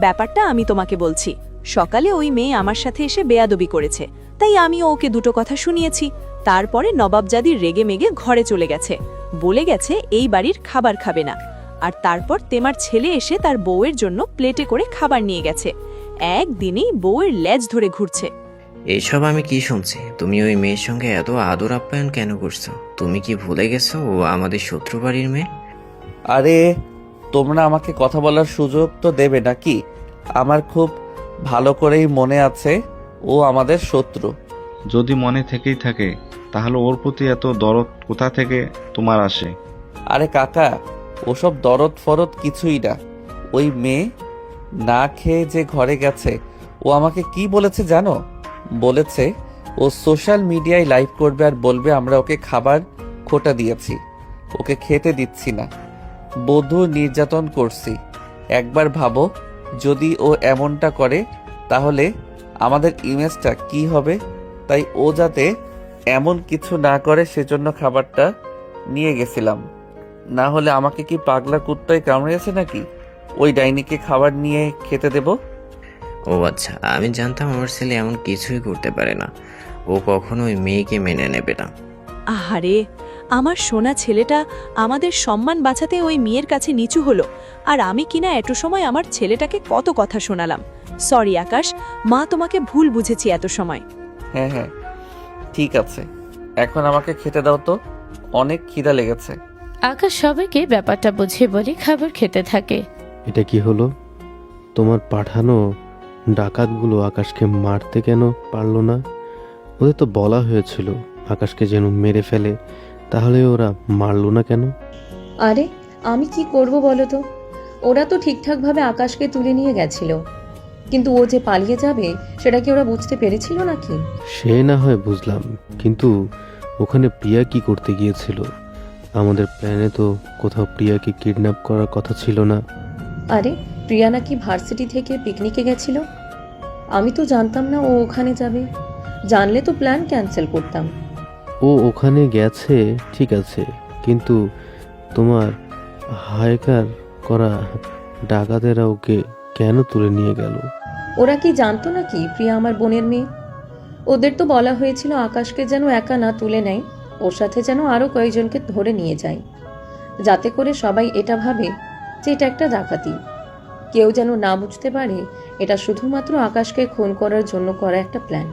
ব্যাপারটা আমি তোমাকে বলছি। সকালে ওই মেয়ে আমার সাথে এসে বেয়াদবি করেছে, তাই আমিও ওকে দুটো কথা শুনিয়েছি। তারপরে নবাবজাদির রেগে মেগে ঘরে চলে গেছে, বলে গেছে এই বাড়ির খাবার খাবে না। আর তারপর তেমার ছেলে এসে তার বউয়ের জন্য প্লেটে করে খাবার নিয়ে গেছে। একদিনেই বউয়ের লেজ ধরে ঘুরছে। এইসব আমি কি শুনছি? তুমি ওই মেয়ের সঙ্গে এত আদর আপ্যায়ন কেন করছো? তুমি কি ভুলে গেছো ও আমাদের শত্রু বাড়ির মেয়ে? আরে তোমরা আমাকে কথা বলার সুযোগ তো দেবে নাকি? আমার খুব ভালো করেই মনে আছে ও আমাদের শত্রু। যদি মনে থেকেই থাকে তাহলে ওর প্রতি এত দরদ কোথা থেকে তোমার আসে? আরে কাকা, ওসব দরদ ফরদ কিছুই না। ওই মেয়ে না খেয়ে যে ঘরে গেছে, ও আমাকে কি বলেছে জানো? বলেছে ও সোশ্যাল মিডিয়ায় লাইভ করবে আর বলবে আমরা ওকে খাবার খোটা দিয়েছি, ওকে খেতে দিচ্ছি না, বধূ নির্যাতন করছি। একবার ভাবো, যদি ও এমনটা করে তাহলে আমাদের ইমেজটা কি হবে? তাই ও যাতে এমন কিছু না করে সেজন্য খাবারটা নিয়ে গেছিলাম। না হলে আমাকে কি পাগলা কুত্তায় কামড়িয়েছে নাকি ওই ডাইনিকে খাবার নিয়ে খেতে দেব? ও আচ্ছা, আমি জানতাম আমার ছেলে এমন কিছুই করতে পারে না। ও কখনো ওই মেয়েকে মেনে নেবে না। আহারে, আমার সোনা ছেলেটা আমাদের সম্মান বাঁচাতে ওই মেয়ের কাছে নিচু হলো, আর আমি কিনা এত সময় আমার ছেলেটাকে কত কথা শোনালাম। সরি আকাশ, মা তোমাকে ভুল বুঝেছি এত সময়। হ্যাঁ হ্যাঁ ঠিক আছে, এখন আমাকে খেতে দাও তো, অনেক খিদা লেগেছে। আকাশ সবাইকে ব্যাপারটা বুঝিয়ে বলে খাবার খেতে থাকে। এটা কি হলো? তোমার পাঠানো ডাকাতগুলো আকাশকে মারতে কেন পারলো না? ওদের তো বলা হয়েছিল আকাশকে যেন মেরে ফেলে, তাহলে ওরা মারলো না কেন? আরে আমি কি করব বলো তো? ওরা তো ঠিকঠাকভাবে আকাশকে তুলে নিয়ে গেছিল, কিন্তু ও যে পালিয়ে যাবে সেটা কি ওরা বুঝতে পেরেছিল নাকি? সে না হয় বুঝলাম, কিন্তু ওখানে প্রিয়া কি করতে গিয়েছিল? আমাদের প্ল্যানে তো কোথাও প্রিয়াকে কিডন্যাপ করার কথা ছিল না। আরে প্রিয়া নাকি ভার্সিটি থেকে পিকনিকে গেছিল, আমি তো জানতাম না ও ওখানে যাবে। জানলে তো প্ল্যান ক্যান্সেল করতাম। ও ওখানে গেছে ঠিক আছে, কিন্তু তোমার হায়কার করা ডাকাতেরা ওকে কেন তুলে নিয়ে গেল? ওরা কি জানতো নাকি প্রিয়া আমার বোনের মেয়ে? ওদের তো বলা হয়েছিল আকাশকে যেন একা না তুলে নেয়, ওর সাথে যেন আরও কয়েকজনকে ধরে নিয়ে যায়, যাতে করে সবাই এটা ভাবে যে এটা একটা ডাকাতি। কেউ যেন না বুঝতে পারে এটা শুধুমাত্র আকাশকে খুন করার জন্য করা একটা প্ল্যান।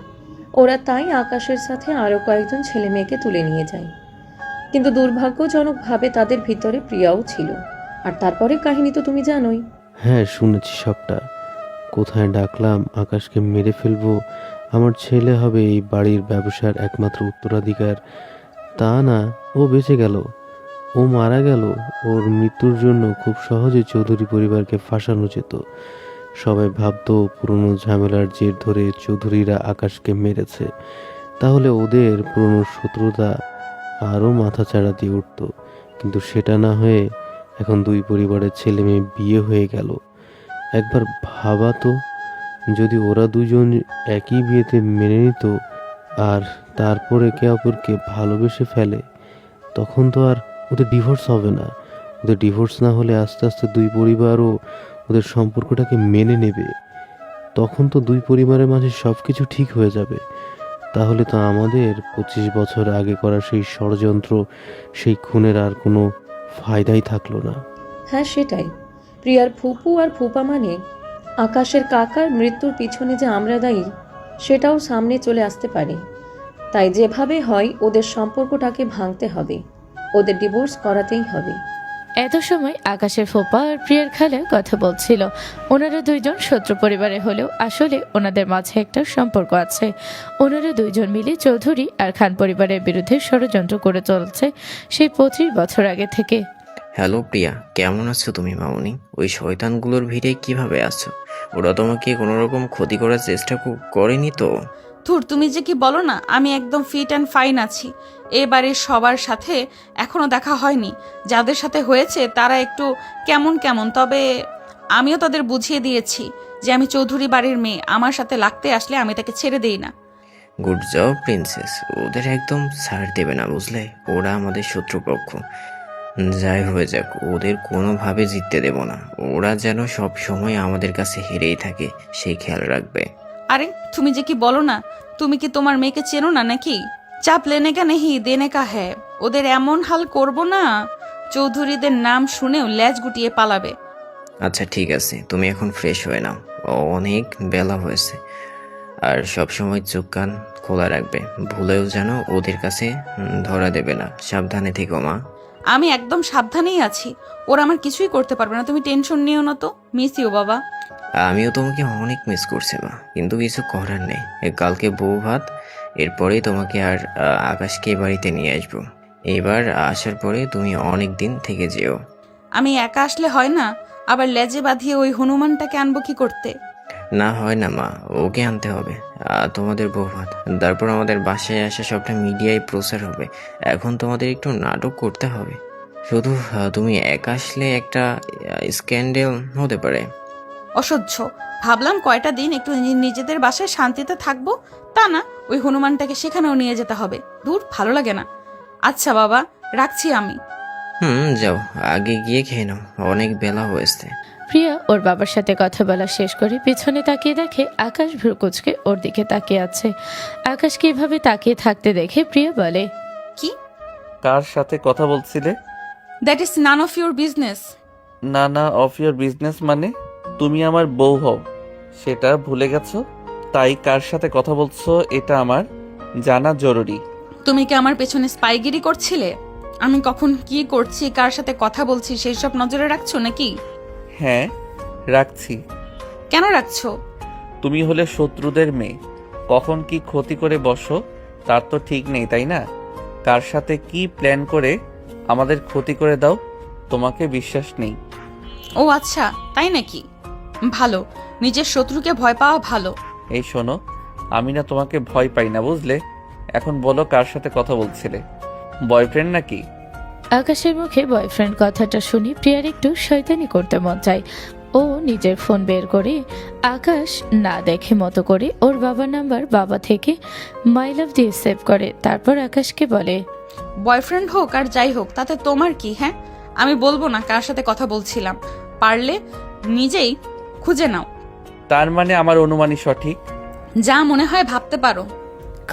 ওরা তাই আকাশের সাথে আরও কয়েকজন ছেলে মেয়েকে তুলে নিয়ে যায়, কিন্তু দুর্ভাগ্যজনকভাবে তাদের ভিতরে প্রিয়াও ছিল। আর তারপরে কাহিনী তো তুমি জানোই। হ্যাঁ শুনেছি সবটা। কোথায় ডাকলাম আকাশকে মেরে ফেলবো, আমার ছেলে হবে এই বাড়ির ব্যবসার একমাত্র উত্তরাধিকার, তা না, ও বেঁচে গেল। ও মারা গেল, ওর মৃত্যুর জন্য খুব সহজে চৌধুরী পরিবারকে ফাঁসানো যেত। সবাই ভাবতো পুরনো ঝামেলার জের ধরে চৌধুরীরা আকাশকে মেরেছে, তাহলে ওদের পুরনো শত্রুতা আরও মাথাচাড়া দিয়ে উঠত। কিন্তু সেটা না হয়ে এখন দুই পরিবারের ছেলে মেয়ে বিয়ে হয়ে গেল, একবার ভাবা তো, যদি ওরা দুজন একই বিয়েতে মেনে নিত আর তারপর একে অপরকে ভালোবেসে ফেলে, তখন তো আর ওদের ডিভোর্স হবে না। ওদের ডিভোর্স না হলে আস্তে আস্তে দুই পরিবারও ওদের সম্পর্কটাকে মেনে নেবে। তখন তো দুই পরিবারের মাঝে সব কিছু ঠিক হয়ে যাবে। তাহলে তো আমাদের 25 বছর আগে করা সেই ষড়যন্ত্র, সেই খুনের আর কোনো ফায়দাই থাকলো না। হ্যাঁ সেটাই। প্রিয়ার ফুপু আর ফুপা মানে আকাশের কাকার মৃত্যুর পিছনে যে আমরা দায়ী, সেটাও সামনে চলে আসতে পারে। তাই যেভাবে হয় ওদের সম্পর্কটাকে ভাঙতে হবে, ওদের ডিভোর্স করাতেই হবে। এত সময় আকাশের ফোপা আর প্রিয়ার খালা কথা বলছিল। ওনারা দুইজন শত্রু পরিবারে হলেও আসলে ওনাদের মাঝে একটা সম্পর্ক আছে। ওনারা দুইজন মিলে চৌধুরী আর খান পরিবারের বিরুদ্ধে ষড়যন্ত্র করে চলছে সেই 25 বছর আগে থেকে। হ্যালো প্রিয়া, কেমন আছো তুমি মামুনি? ওই শয়তানগুলোর ভিড়ে কিভাবে আছো? ওরা তোমাকে কোনো রকম ক্ষতি করার চেষ্টা করেনি তো? ধুর, তুমি যে কি বলো না, আমি একদম ফিট অ্যান্ড ফাইন আছি। এবারে সবার সাথে এখনো দেখা হয়নি। যাদের সাথে হয়েছে তারা একটু কেমন কেমন, তবে আমিও তাদের বুঝিয়ে দিয়েছি যে আমি চৌধুরী বাড়ির মেয়ে, আমার সাথে লাগতে আসলে আমি তাকে ছেড়ে দেই না। গুড জব প্রিন্সেস, ওদের একদম ছাড় দেবে না বুঝলে? ওরা আমাদের শত্রুপক্ষ। যাই হয়ে যাক, ওদের কোনোভাবে জিততে দেব না। ওরা যেন সব সময় আমাদের কাছে হেরেই থাকে, সেই খেয়াল রাখবে। আরে তুমি যে কি বলো না, তুমি কি তোমার মেয়েকে চেনো না নাকি? চাপ লেনে কা নেহি দেনে কা হ্যায়। ওদের এমন হাল করব না, চৌধুরীদের নাম শুনেও লেজ গুটিয়ে পালাবে। আচ্ছা ঠিক আছে, তুমি এখন ফ্রেশ হয়ে নাও, অনেক বেলা হয়েছে। আর সব সময় চোখ কান খোলা রাখবে, ভুলেও যেন ওদের কাছে ধরা দেবে না। সাবধানে থেকো মা। আমি একদম সাবধানেই আছি, ওরা আমার কিছুই করতে পারবে না, তুমি টেনশন নিও না তো। মিস ইউ বাবা। আমিও তোমাকে অনেক মিস করছি মা, কিন্তু কিছু করার নেই। কালকে বউ ভাত, এরপরেই তোমাকে আর আকাশকে বাড়িতে নিয়ে আসবো। এবার আসার পরে তুমি অনেক দিন থেকে যেও। আমি একা আসলে হয় না, আবার লেজে বাঁধিয়ে ওই হনুমানটাকে আনবো কি করতে? না হয় না মা, ওকে আনতে হবে। তোমাদের বউ ভাত, তারপর আমাদের বাসায় আসা সবটা মিডিয়ায় প্রচার হবে। এখন তোমাদের একটু নাটক করতে হবে। শুধু তুমি একা আসলে একটা স্ক্যান্ডেল হতে পারে। অসহ্য। ভাবলাম কয়টা দিন একটু নিজেদের বাসায় শান্তিতে থাকবো, তা না ওই হনুমানটাকে সেখানেও নিয়ে যেতে হবে। দূর, ভালো লাগে না। আচ্ছা বাবা, রাখছি আমি। যাও, আগে গিয়ে খেয়ে নাও, অনেক বেলা হয়েছে। প্রিয়া ওর বাবার সাথে কথা বলা শেষ করে পিছনে তাকিয়ে দেখে আকাশ ভ্রুকুচকে ওর দিকে তাকিয়ে আছে। আকাশকে এভাবে তাকিয়ে থাকতে দেখে প্রিয়া বলে, কি? কার সাথে কথা বলছিলে? That is none of your business. না না, অফ ইয়োর বিজনেস মানে? তুমি আমার বউ হও, সেটা ভুলে গেছো? তাই কার সাথে কথা বলছো এটা আমার জানা জরুরি। তুমি কি আমার পেছনে স্পাইগিরি করছিলে? আমি কখন কি করছি, কার সাথে কথা বলছি সেই সব নজরে রাখছো নাকি? হ্যাঁ, রাখছি। কেন রাখছো? তুমি হলে শত্রুদের মেয়ে, কখন কি ক্ষতি করে বসো তার তো ঠিক নেই, তাই না? কার সাথে কি প্ল্যান করে আমাদের ক্ষতি করে দাও, তোমাকে বিশ্বাস নেই। ও আচ্ছা, তাই নাকি? ভালো, নিজের শত্রুকে ভয় পাওয়া ভালো। এই শোনো, আমি না তোমাকে ভয় পাই না বুঝলে। এখন বলো কার সাথে কথা বলছিলে? বয়ফ্রেন্ড নাকি? আকাশের মুখে বয়ফ্রেন্ড কথাটা শুনি প্রিয়ার একটু শয়তানি করতে মন চায়। ও নিজের ফোন বের করে আকাশ না দেখে মতো করে ওর বাবার নাম্বার বাবা থেকে মাই লাভ দিয়ে সেভ করে। তারপর আকাশকে বলে, বয়ফ্রেন্ড হোক আর যাই হোক তাতে তোমার কি? হ্যাঁ, আমি বলবো না কার সাথে কথা বলছিলাম, পারলে নিজেই খুঁজে নাও। তার মানে আমার অনুমানই সঠিক? যা মনে হয় ভাবতে পারো।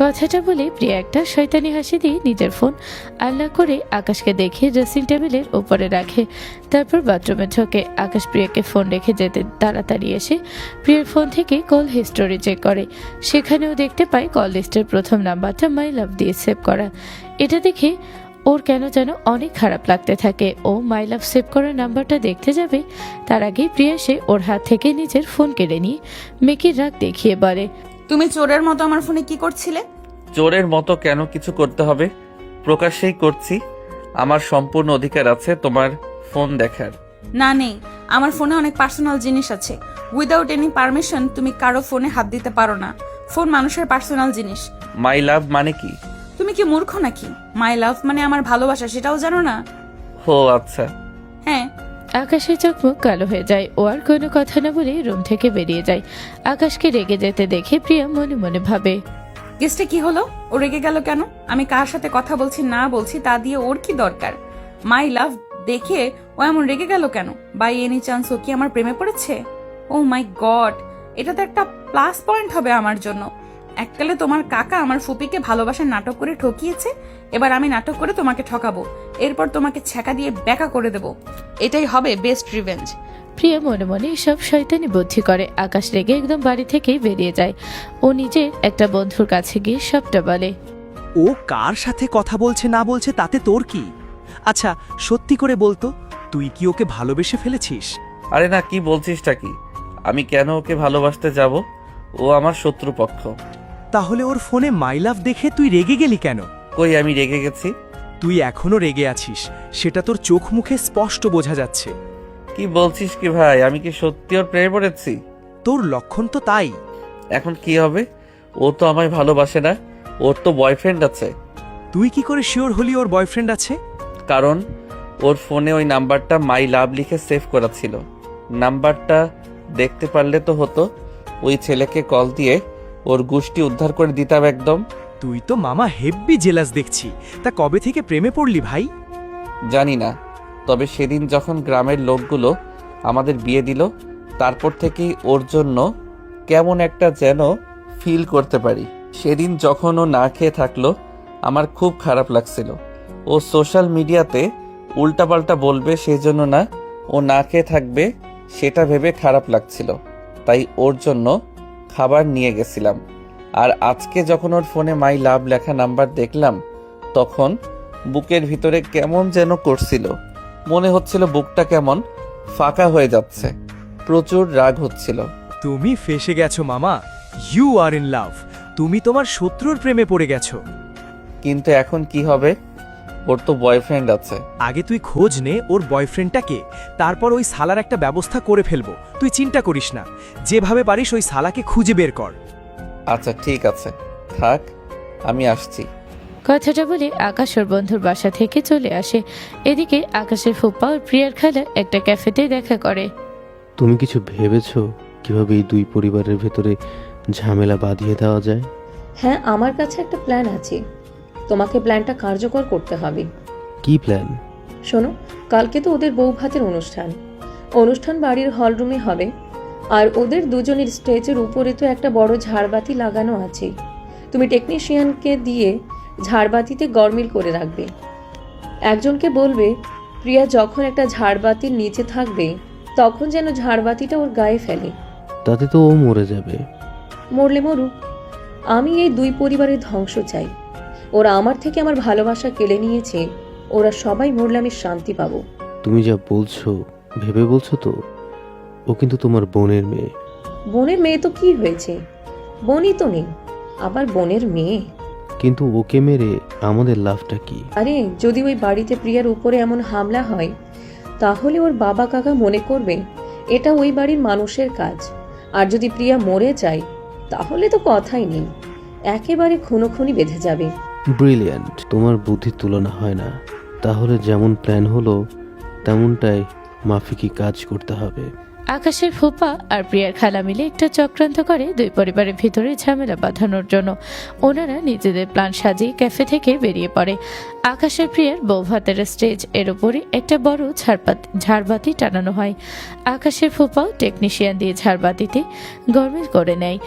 কথাটা বলে প্রিয়া একটা শয়তানি হাসি দিয়ে নিজের ফোন আল্লাহ করে আকাশকে দেখে ড্রেসিং টেবিলের উপরে রাখে। তারপর বাথরুমে ঢোকে। আকাশ প্রিয়াকে ফোন রেখে যেতে তাড়াতাড়ি এসে প্রিয়ার ফোন থেকে কল হিস্টোরি চেক করে। সেখানেও দেখতে পায় কল লিস্টের প্রথম নাম্বারটা মাই লাভ দিয়ে সেভ করা। এটা দেখে ওর কেন যেন অনেক খারাপ লাগতে থাকে। ও মাই লাভ সেভ করার নাম্বারটা দেখতে যাবে, তার আগেই প্রিয়া এসে ওর হাত থেকে নিজের ফোন কেড়ে নিয়ে মেকির রাগ দেখিয়ে বলে, তুমি চোরের মতো আমার ফোনে কি করছিলে? চোরের মতো কেন কিছু করতে হবে? প্রকাশ্যেই করছি। আমার সম্পূর্ণ অধিকার আছে তোমার ফোন দেখার। না, নেই। আমার ফোনে অনেক পার্সোনাল জিনিস আছে। উইদাউট এনি পারমিশন তুমি কারো ফোনে হাত দিতে পারো না। ফোন মানুষের পার্সোনাল জিনিস। মাই লাভ মানে কি? তুমি কি মূর্খ নাকি? মাই লাভ মানে আমার ভালোবাসা, সেটাও জানো না? ও আচ্ছা। হ্যাঁ, আকাশের চোখ মুখ কালো হয়ে যায়। ও আর কোনো কথা না বলে রুম থেকে বেরিয়ে যায়। আকাশকে রেগে যেতে দেখে প্রিয়া মনে মনে ভাবে, গেস্টে কি হলো? ও রেগে গেল কেন? আমি কার সাথে কথা বলছি না বলছি তা দিয়ে ওর কি দরকার? মাই লাভ দেখে ও এমন রেগে গেল কেন? বাই এনি চান্স ও কি আমার প্রেমে পড়েছে? ও মাই গড, এটা তো একটা প্লাস পয়েন্ট হবে আমার জন্য। এককালে তোমার কাকা আমার ফুপিকে ভালোবাসার নাটক করে ঠকিয়েছে, এবার আমি নাটক করে তোমাকে ঠকাবো, এরপর তোমাকে ছ্যাঁকা দিয়ে ব্যাকা করে দেব। এটাই হবে বেস্ট রিভেঞ্জ। প্রিয়া মনে মনে সব শয়তানি বুদ্ধি করে। আকাশ রেগে একদম বাড়ি থেকেই বেরিয়ে যায়। ও নিজের একটা বন্ধুর কাছে গিয়ে সবটা বলে। ও কার সাথে কথা বলছে না বলছে তাতে তোর কি? আচ্ছা সত্যি করে বলতো, তুই কি ওকে ভালোবেসে ফেলেছিস? আরে না, কি বলছিসটা কি? আমি কেন ওকে ভালোবাসতে যাব? ও আমার শত্রুপক্ষ। তাহলে ওর ফোনে মাই লাভ দেখে তুই রেগে গেলি কেন? কই আমি রেগে গেছি? তুই এখনো রেগে আছিস, সেটা তোর চোখ মুখে স্পষ্ট বোঝা যাচ্ছে। কি বলছিস কি ভাই? আমি কি সত্যি ওর প্রেমে পড়েছি? তোর লক্ষণ তো তাই। এখন কি হবে? ও তো আমায় ভালোবাসে না, ওর তো বয়ফ্রেন্ড আছে। তুই কি করে শিওর হলি ওর বয়ফ্রেন্ড আছে? কারণ ওর ফোনে ওই নাম্বারটা মাই লাভ লিখে সেভ করা ছিল। নাম্বারটা দেখতে পারলে তো হতো, ওই ছেলেকে কল দিয়ে ওর গোষ্ঠী উদ্ধার করে দিতাম একদম। তুই তো মামা হেব্বি জেলাস দেখছি। তা কবে থেকে প্রেমে পড়লি ভাই? জানি না, তবে সেদিন যখন গ্রামের লোকগুলো আমাদের বিয়ে দিল, তারপর থেকেই ওর জন্য কেমন একটা যেন ফিল করতে পারি। সেদিন যখন ও না খেয়ে থাকলো, আমার খুব খারাপ লাগছিল। ও সোশ্যাল মিডিয়াতে উল্টাপাল্টা বলবে সেজন্য না, ও না খেয়ে থাকবে সেটা ভেবে খারাপ লাগছিল। তাই ওর জন্য খাবার নিয়ে গেছিলাম। আর আজকে যখন ওর ফোনে মাই লাভ লেখা নাম্বার দেখলাম, তখন বুকের ভিতরে কেমন যেন করছিল। মনে হচ্ছিল বুকটা কেমন ফাঁকা হয়ে যাচ্ছে। প্রচুর রাগ হচ্ছিল। তুমি ফেসে গেছো মামা, ইউ আর ইন লাভ। তুমি তোমার শত্রুর প্রেমে পড়ে গেছো। কিন্তু এখন কি হবে? ওর তো বয়ফ্রেন্ড আছে। আগে তুই খোঁজ নে ওর বয়ফ্রেন্ডটাকে, তারপর ওই সালার একটা ব্যবস্থা করে ফেলবো। তুই চিন্তা করিস না, যেভাবে পারিস ওই সালাকে খুঁজে বের কর। আচ্ছা ঠিক আছে, থাক, আমি আসছি। কথাটা বলে আকাশ ওর বন্ধুর বাসা থেকে চলে আসে। এদিকে আকাশের ফুপ্পা ওর প্রিয়ার খালা একটা ক্যাফেতে দেখা করে। তুমি কিছু ভেবেছো কিভাবে এই দুই পরিবারের ভেতরে ঝামেলা বাঁধিয়ে দেওয়া যায়? হ্যাঁ, আমার কাছে একটা প্ল্যান আছে। তোমাকে প্ল্যানটা কার্যকর করতে হবে। কি প্ল্যান? শোনো, কালকে তো ওদের বউ ভাতের অনুষ্ঠান বাড়ির হলরুমে হবে। আর ওদের দুজনের স্টেজের উপরে তো একটা বড় ঝাড়বাতি লাগানো আছে। তুমি টেকনিশিয়ানকে দিয়ে ঝাড়বাতিতে গরমিল করে রাখবে। একজনকে বলবে প্রিয়া যখন একটা ঝাড়বাতির নিচে থাকবে তখন যেন ঝাড়বাতিটা ওর গায়ে ফেলে। তাতে তো ও মরে যাবে। মরলে মরুক, আমি এই দুই পরিবারের ধ্বংস চাই। ওরা আমার থেকে আমার ভালোবাসা কেড়ে নিয়েছে, ওরা সবাই মরলে আমি শান্তি পাবো। তুমি যা বলছো ভেবে বলছো তো? ও কিন্তু তোমার বোনের মেয়ে। বোনের মেয়ে তো কি হয়েছে? বোনই তো নেই, আবার বোনের মেয়ে। কিন্তু ওকে মেরে আমাদের লাভটা কি? আরে যদি ওই বাড়িতে প্রিয়ার উপরে এমন হামলা হয়, তাহলে ওর বাবা কাকা মনে করবে এটা ওই বাড়ির মানুষের কাজ। আর যদি প্রিয়া মরে যায় তাহলে তো কথাই নেই, একেবারে খুনোখুনি বেঁধে যাবে। ব্রিলিয়ান্ট, তোমার বুদ্ধির তুলনা হয় না। তাহলে যেমন প্ল্যান হলো তেমনটাই মাফিকি কাজ করতে হবে। আকাশের ফুপা আর প্রিয়ার খালা মিলে একটা চক্রান্ত করে দুই পরিবারের ভিতরে ঝামেলা বাঁধানোর জন্য। ওনারা নিজেদের প্ল্যান সাজিয়ে ক্যাফে থেকে বেরিয়ে পড়ে। আকাশের প্রিয়ার বৌভাতের স্টেজ এর উপরে একটা বড় ঝাড়বাতি টানানো হয়। আকাশের ফুপাও টেকনিশিয়ান দিয়ে ঝাড়বাতিতে গরমিল করে নেয়।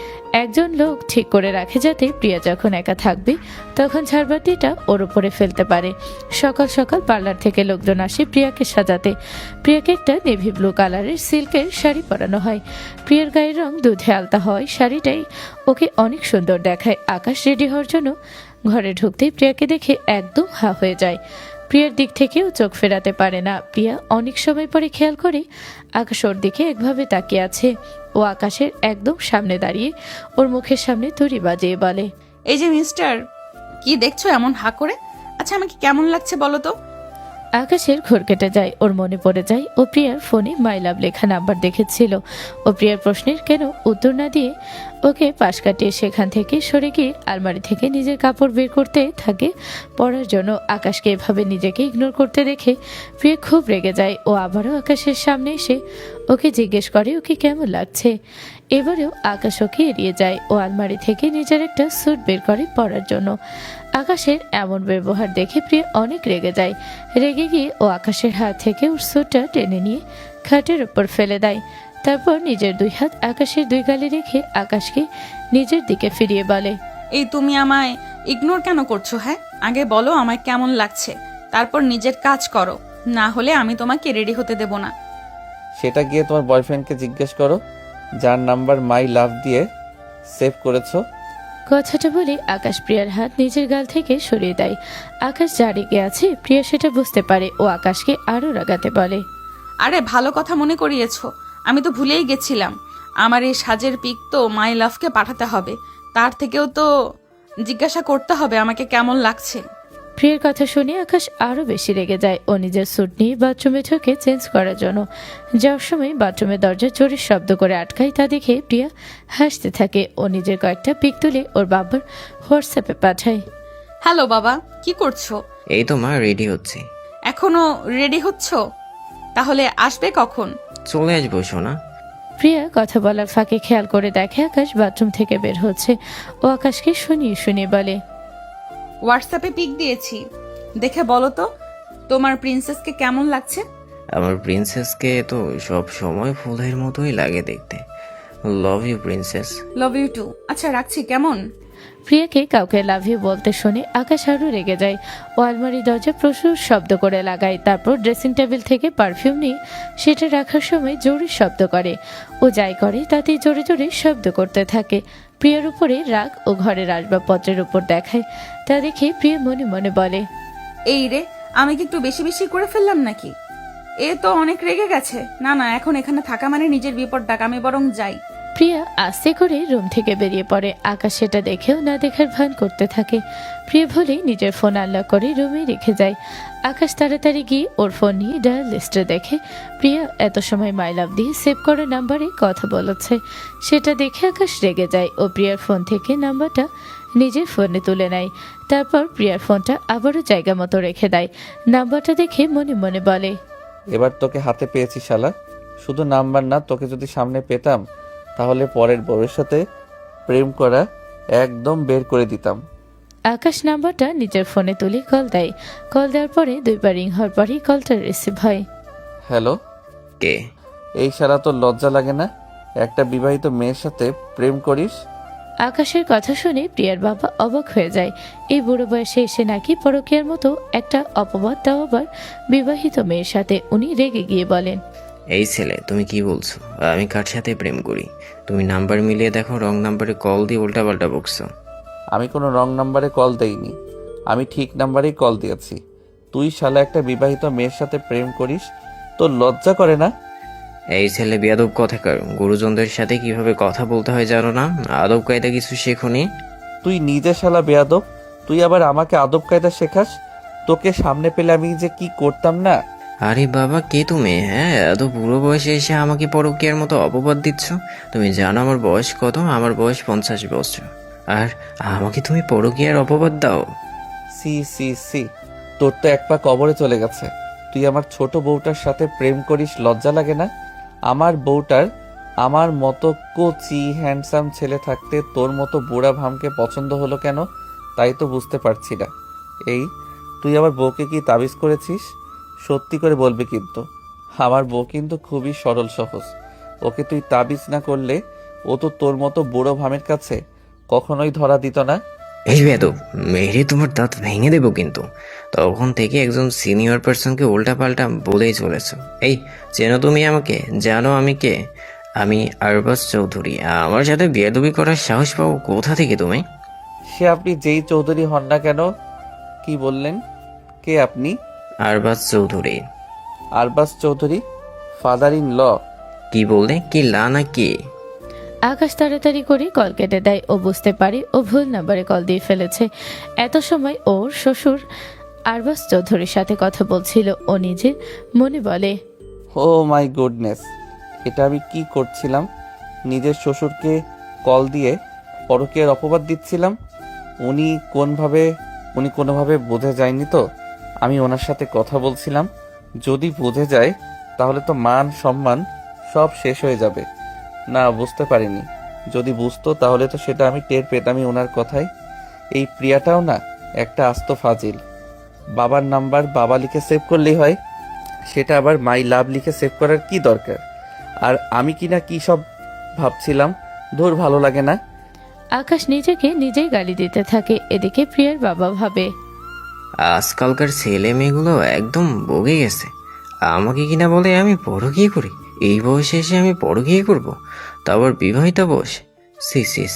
একজন লোক ঠিক করে রাখে যাতে প্রিয়া যখন একা থাকবে তখন ঝাড়বাতিটা ওর উপরে ফেলতে পারে। সকাল সকাল পার্লার থেকে লোকজন আসে প্রিয়াকে সাজাতে। প্রিয়াকে একটা নেভি ব্লু কালারের সিল্কের শাড়ি পরানো হয়। প্রিয়ার গায়ের রং দুধে আলতা হয়, শাড়িটাই ওকে অনেক সুন্দর দেখায়। আকাশ রেডি হওয়ার জন্য ঘরে ঢুকতেই প্রিয়াকে দেখে একদম হা হয়ে যায়। প্রিয়ার দিক থেকেও চোখ ফেরাতে পারে না। প্রিয়া অনেক সময় পরে খেয়াল করে আকাশ ওর দিকে একভাবে তাকিয়ে আছে। ও আকাশের একদম সামনে দাঁড়িয়ে ওর মুখের সামনে তুড়ি বাজিয়ে বলে, এই যে মিস্টার, কি দেখছো এমন হা করে? আচ্ছা আমাকে কেমন লাগছে বলো তো? আকাশের ঘোর কেটে যায়। ওর মনে পড়ে যায় ও প্রিয়ার ফোনে মাই লাভ লেখা নাম্বার দেখেছিল। ও প্রিয়ার প্রশ্নের কেন উত্তর না দিয়ে ও ওকে পাশ কাটিয়ে সেখান থেকে সরে গিয়ে আলমারি থেকে নিজের কাপড় বের করতে থাকে পরার জন্য। আকাশকে এভাবে নিজেকে ইগনোর করতে দেখে প্রিয়া খুব রেগে যায়। ও আবারও আকাশের সামনে এসে ওকে জিজ্ঞেস করে ওকে কেমন লাগছে। এবারেও আকাশ ওকে এড়িয়ে যায়। ও আলমারি থেকে নিজের একটা স্যুট বের করে পরার জন্য। আকাশের এমন ব্যবহার দেখে প্রিয়া অনেক রেগে যায়। রেগে গিয়ে ও আকাশের হাত থেকে ওর স্যুটটা টেনে নিয়ে খাটের উপর ফেলে দেয়। তারপর নিজের দুই হাত আকাশের দুই গালে রেখে আকাশকে নিজের দিকে ফিরিয়ে বলে, এই তুমি আমায় ইগনোর কেন করছো? হ্যাঁ, আগে বলো আমায় কেমন লাগছে, তারপর নিজের কাজ করো, না হলে আমি তোমাকে রেডি হতে দেব না। সেটা গিয়ে তোমার বয়ফ্রেন্ডকে জিজ্ঞেস করো, যার নাম্বার মাই লাভ দিয়ে সেভ করেছো। কথাটা বলে আকাশ প্রিয়ার হাত নিজের গাল থেকে সরিয়ে দেয়। আকাশ যা রেগে আছে প্রিয়া সেটা বুঝতে পারে। ও আকাশকে আরো রাগাতে বলে, আরে ভালো কথা মনে করিয়েছো, আমি তো ভুলেই গেছিলাম। আমার এই সাজের পিক তো মাই লাভকে পাঠাতে হবে, তার থেকেও তো জিজ্ঞাসা করতে হবে আমাকে কেমন লাগছে। প্রিয়ার কথা শুনে আকাশ আরো বেশি রেগে যায়। ও নিজের স্যুট নিয়ে বাথরুমে ঢোকে চেঞ্জ করার জন্য। যাওয়ার সময় বাথরুমের দরজা জোরে শব্দ করে আটকায়। তা দেখে প্রিয়া হাসতে থাকে। ও নিজের কয়েকটা পিক তুলে ওর বাবার হোয়াটসঅ্যাপে পাঠায়। হ্যালো বাবা, কি করছো? এই তো মা, রেডি হচ্ছে। এখনো রেডি হচ্ছ? তাহলে আসবে কখন? চলে আসবো সোনা। প্রিয়া কথা বলার ফাঁকে খেয়াল করে দেখে আকাশ বাথরুম থেকে বের হচ্ছে। ও আকাশকে শুনিয়ে শুনিয়ে বলে, হোয়াটসঅ্যাপে পিক দিয়েছি, দেখে বলো তো তোমার প্রিন্সেসকে কেমন লাগছে। আমার প্রিন্সেসকে তো সব সময় ফুলের মতোই লাগে দেখতে। Love you princess. Love you too. আচ্ছা রাখছি, কেমন? প্রিয়াকে কাউকে লাভ ইউ বলতে শুনে আকাশ আরও রেগে যায়। ও আলমারি দরজা প্রচুর শব্দ করে লাগায়। তারপর ড্রেসিং টেবিল থেকে পারফিউম নিয়ে সেটা রাখার সময় জোরে শব্দ করে। ও যাই করে তাতেই জোরে জোরে শব্দ করতে থাকে। প্রিয়ার উপরে রাগ ও ঘরের আসবাবপত্রের উপর দেখায়। তা দেখে প্রিয়া মনে মনে বলে, এই রে, আমি কি একটু বেশি বেশি করে ফেললাম নাকি? এ তো অনেক রেগে গেছে। না না, এখন এখানে থাকা মানে নিজের বিপদ ডাক, আমি বরং যাই। প্রিয়া আস্তে করে রুম থেকে বেরিয়ে পড়ে। আকাশ সেটা দেখেও না দেখার ভান করতে থাকে। প্রিয়া ভুলে নিজের ফোন আনলক করে রুমে রেখে যায়। আকাশ তাড়াতাড়ি গিয়ে ওর ফোন নিয়ে ডায়াল লিস্টে দেখে প্রিয়া এত সময় মাই লাভ দিয়ে সেভ করা নাম্বারে কথা বলেছে। সেটা দেখে আকাশ রেগে যায়। ও প্রিয়ার ফোন থেকে নাম্বারটা নিজের ফোনে তুলে নেয়। তারপর প্রিয়ার ফোনটা আবারও জায়গা মতো রেখে দেয়। নাম্বারটা দেখে মনে মনে বলে, এবার তোকে হাতে পেয়েছি শালা। শুধু নাম্বার না, তোকে যদি সামনে পেতাম তাহলে পরের ভবিষ্যতে প্রেম করা একদম বের করে দিতাম। আকাশ নাম্বারটা নিজের ফোনে তুলে কল দেয়। কল দেওয়ার পরে দুইবার রিং হওয়ার পরেই কলটা রিসিভ হয়। হ্যালো, কে? এই শালা তোর লজ্জা লাগে না? একটা বিবাহিত মেয়ের সাথে প্রেম করিস? আকাশের কথা শুনে প্রিয়ার বাবা অবাক হয়ে যায়। এই বুড়ো বয়সে এসে নাকি পরকীয়ার মতো একটা অপবাদ দাও আবার বিবাহিত মেয়ের সাথে। উনি রেগে গিয়ে বলেন, এই ছেলে, তুমি কি বলছো? আমি কার সাথে প্রেম করি? তুমি নাম্বার মিলিয়ে দেখো, রং নাম্বারে কল দিয়ে উল্টাপাল্টা বকছো। আমি কোনো রং নাম্বারে কল দেইনি, আমি ঠিক নাম্বারেই কল দিয়েছি। তুই শালা একটা বিবাহিত মেয়ের সাথে প্রেম করিস? তোর লজ্জা করে না? এই ছেলে বেয়াদব কথাকার, গুরুজনদের সাথে কিভাবে কথা বলতে হয় জানো না? আদব কায়দা কিছু শেখোনি? তুই নিজে শালা বেয়াদব, তুই আবার আমাকে আদব কায়দা শেখাস? তোকে সামনে পেলে আমি যে কি করতাম না। আরে বাবা, কে তুমি? হ্যাঁ, এত বুড়ো বয়সে এসে আমাকে পরকীয়ার মতো অপবাদ দিচ্ছ? তুমি জানো আমার বয়স কত? আমার বয়স 50 বছর, আর আমাকে তুমি পরকীয়ার অপবাদ দাও? সি সি সি, তোর তো এক পা কবরে চলে গেছে। তুই আমার ছোট বউটার সাথে প্রেম করিস, লজ্জা লাগে না? আমার বউটার আমার মতো কোচি হ্যান্ডসাম ছেলে থাকতে তোর মতো বুড়া ভামকে পছন্দ হলো কেন, তাই তো বুঝতে পারছি না। এই তুই আমার বউকে কি তাবিজ করেছিস? সত্যি করে বলবি কিন্তু। আমার বউ কিন্তু খুবই সরল সহজ। ওকে তুই তাবিজ না করলে ও তো তোর মতো বুড়ো ভামের কাছে কখনোই ধরা দিত না। এই বেয়াদব, মেরে তোমার দাঁত ভেঙে দেবো কিন্তু। তখন থেকে একজন সিনিয়র পার্সনকে উল্টাপাল্টা বলেই চলেছো। এই, চেনো তুমি আমাকে? জানো আমি কে? আমি আরবাজ চৌধুরী। আমার সাথে বেয়াদবি করার সাহস পাও কোথা থেকে তুমি? সে আপনি যেই চৌধুরী হন না কেন। কি বললেন? কে আপনি? Arbaaz Chowdhury. Arbaaz Chowdhury, father in law? কি বললে? কি লা না কি? আকাশ তাড়াতাড়ি করে কল কেটে দেয়। ও বুঝতে পারে ও ভুল নাম্বারে কল দিয়ে ফেলেছে। এত সময় ওর শ্বশুর আরবাজ চৌধুরীর সাথে কথা বলছিল। ও নিজের মনে বলে, ও মাই গুডনেস, এটা আমি কি করছিলাম? নিজের শ্বশুরকে কল দিয়ে পরকীয়ার অপবাদ দিচ্ছিলাম। উনি কোনোভাবে বোঝে যায়নি তো আমি ওনার সাথে কথা বলছিলাম। যদি বুঝে যায় তাহলে তো মান সম্মান সব শেষ হয়ে যাবে। না, বুঝতে পারিনি। যদি বুঝতো তাহলে তো সেটা আমি টের পেতামই ওনার কথায়। এই প্রিয়াটাও না একটা আস্ত ফাজিল। বাবার নাম্বার বাবা লিখে সেভ করলেই হয়, সেটা আবার মাই লাভ লিখে সেভ করার কি দরকার? আর আমি কিনা কি সব ভাবছিলাম, ধুর ভালো লাগে না। আকাশ নিজেকে নিজেই গালি দিতে থাকে। এদিকে প্রিয়ার বাবা ভাবে, আজকালকার ছেলে মেয়েগুলো একদম বগে গেছে। আমাকে কিনা বলে আমি পরকীয়া করি। এই বয়সে এসে আমি পরকীয়া করবো, তারপর বিবাহিতা বয়স।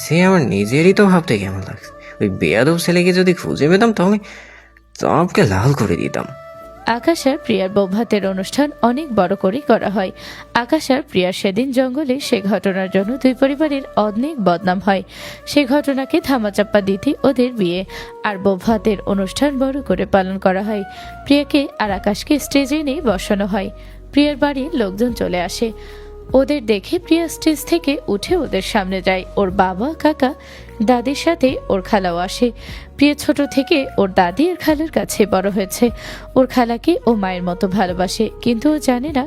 সে আমার নিজেরই তো ভাবতে কেমন লাগছে। ওই বেয়াদব ছেলেকে যদি খুঁজে পেতাম তাহলে সবকে লাল করে দিতাম। আকাশ আর প্রিয়ার বৌভাতের অনুষ্ঠান অনেক বড় করে করা হয়। আকাশ আর প্রিয়ার সেদিন জঙ্গলে সে ঘটনার জন্য দুই পরিবারের অনেক বদনাম হয়। সে ঘটনাকে ধামাচাপা দিতে ওদের বিয়ে আর বৌভাতের অনুষ্ঠান বড় করে পালন করা হয়। প্রিয়াকে আর আকাশকে স্টেজে এনে বসানো হয়। প্রিয়ার বাড়ির লোকজন চলে আসে। ওদের দেখে প্রিয়া স্টেজ থেকে উঠে ওদের সামনে যায়। ওর বাবা, কাকা, দাদির সাথে ওর খালাও আসে। প্রিয়া ছোট থেকে ওর দাদি আর খালার কাছে বড় হয়েছে। ওর খালাকে ও মায়ের মতো ভালোবাসে, কিন্তু ও জানে না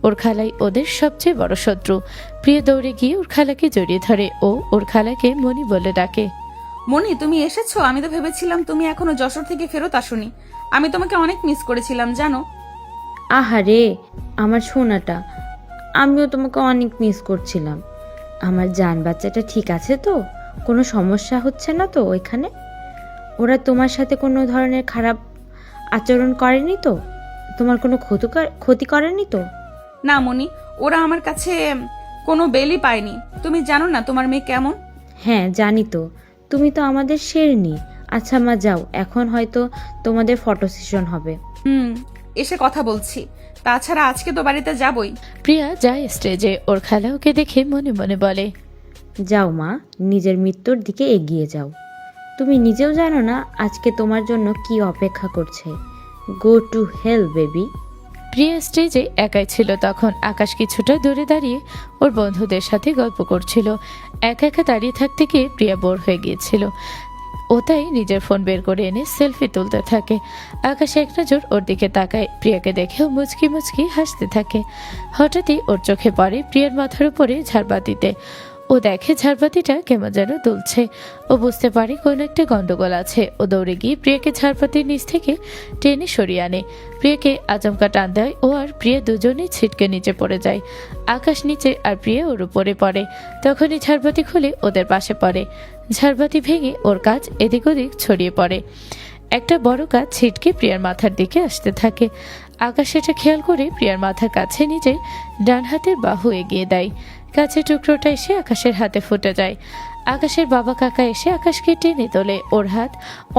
ওর খালাই ওদের সবচেয়ে বড় শত্রু। প্রিয়া দৌড়ে গিয়ে ওর খালাকে জড়িয়ে ধরে। ও ওর খালাকে মনি বলে ডাকে। মনি, তুমি এসেছো? আমি তো ভেবেছিলাম তুমি এখনো যশোর থেকে ফেরত আসোনি। আমি তোমাকে অনেক মিস করেছিলাম জানো। আহারে আমার সোনাটা, আমিও তোমাকে অনেক মিস করছিলাম। আমার জান বাচ্চাটা ঠিক আছে তো? কোনো সমস্যা হচ্ছে না তো ওইখানে? ওরা তোমার সাথে কোনো ধরনের খারাপ আচরণ করেনি তো? তোমার কোনো ক্ষতি করেনি তো? না মনি, ওরা আমার কাছে কোনো বেলই পায়নি। তুমি জানো না তোমার মেয়ে কেমন? হ্যাঁ জানি তো, তুমি তো আমাদের শেরনি। আচ্ছা মা যাও, এখন হয়তো তোমাদের ফটো সেশন হবে। এসে কথা বলছি। তাছাড়া আজকে তো বাড়িতে যাবই। প্রিয়া যায় স্টেজে। ওর খালা ওকে দেখে মনে মনে বলে, যাও মা, নিজের মৃত্যুর দিকে এগিয়ে যাও। তুমি নিজেও জানো না আজকে তোমার জন্য কি অপেক্ষা করছে। Go to hell baby. প্রিয়া স্টেজে একাই ছিল তখন। আকাশ কিছুটা দূরে দাঁড়িয়ে ওর বন্ধুদের সাথে গল্প করছিল। একা একা দাঁড়িয়ে থাকতে গিয়ে প্রিয়া বোর হয়ে গিয়েছিল। ও তাই নিজের ফোন বের করে এনে সেলফি তুলতে থাকে। আকাশ এক নজর ওর দিকে তাকায়। প্রিয়াকে দেখেও মুচকি মুচকি হাসতে থাকে। হঠাৎই ওর চোখে পড়ে প্রিয়ার মাথার উপরে ঝাড়বাতিতে। ও দেখে ঝাড়বাতিটা কেমন যেন দুলছে। ও বুঝতে পারে কোনো একটা গন্ডগোল আছে। ও দৌড়ে গিয়ে প্রিয়াকে ঝাড়বাতির নিচ থেকে টেনে সরিয়ে আনে। প্রিয়াকে আচমকা টান দেয়। ও আর প্রিয়া দুজনেই ছিটকে নিচে পড়ে যায়। আকাশ নিচে আর প্রিয়া ওর উপরে পড়ে। তখনই ঝাড়বাতি খুলে ওদের পাশে পড়ে। ঝাড়বাতি ভেঙে ওর কাজ এদিক ওদিক ছড়িয়ে পড়ে। একটা বড় কাজ ছিটকে প্রিয়ার মাথার দিকে আসতে থাকে। আকাশ সেটা খেয়াল করে প্রিয়ার মাথার কাছে নিজের ডান হাতের বাহু এগিয়ে দেয়। কাছের টুকরোটা এসে আকাশের হাতে ফুটে যায়। আকাশের বাবা কাকা এসে আকাশকে টেনে তোলে। ওর হাত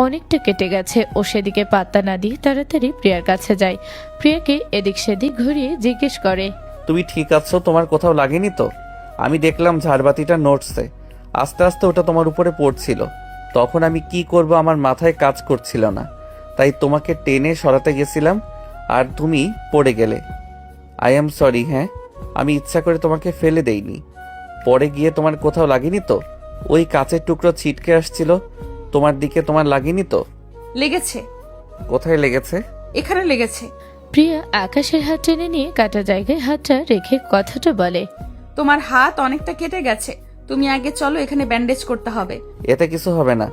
অনেকটা কেটে গেছে। ও সেদিকে পাত্তা না দিয়ে তাড়াতাড়ি প্রিয়ার কাছে যায়। প্রিয়াকে এদিক সেদিক ঘুরিয়ে জিজ্ঞেস করে, তুমি ঠিক আছো? তোমার কোথাও লাগেনি তো? আমি দেখলাম ঝাড়বাতিটা নড়ছে। আস্তে আস্তে ওটা তোমার উপরে পড়ছিল। তখন আমি কি করব আমার মাথায় কাজ করছিল না, তাই তোমাকে টেনে সরাতে গেছিলাম আর তুমি পড়ে গেলে। I am sorry. হ্যাঁ, আমি ইচ্ছা করে তোমাকে ফেলে দেইনি। পরে গিয়ে তোমার কোথাও লাগেনি তো? ওই কাচের টুকরো ছিটকে আসছিল তোমার দিকে, তোমার লাগেনি তো? লেগেছে। কোথায় লেগেছে? এখানে লেগেছে। প্রিয়া আকাশের হাত টেনে নিয়ে কাটা জায়গায় হাতটা রেখে কথাটা বলে, তোমার হাত অনেকটা কেটে গেছে। তুমি আগে চলো, এখানে ব্যান্ডেজ করতে হবে। এতে কিছু হবে না।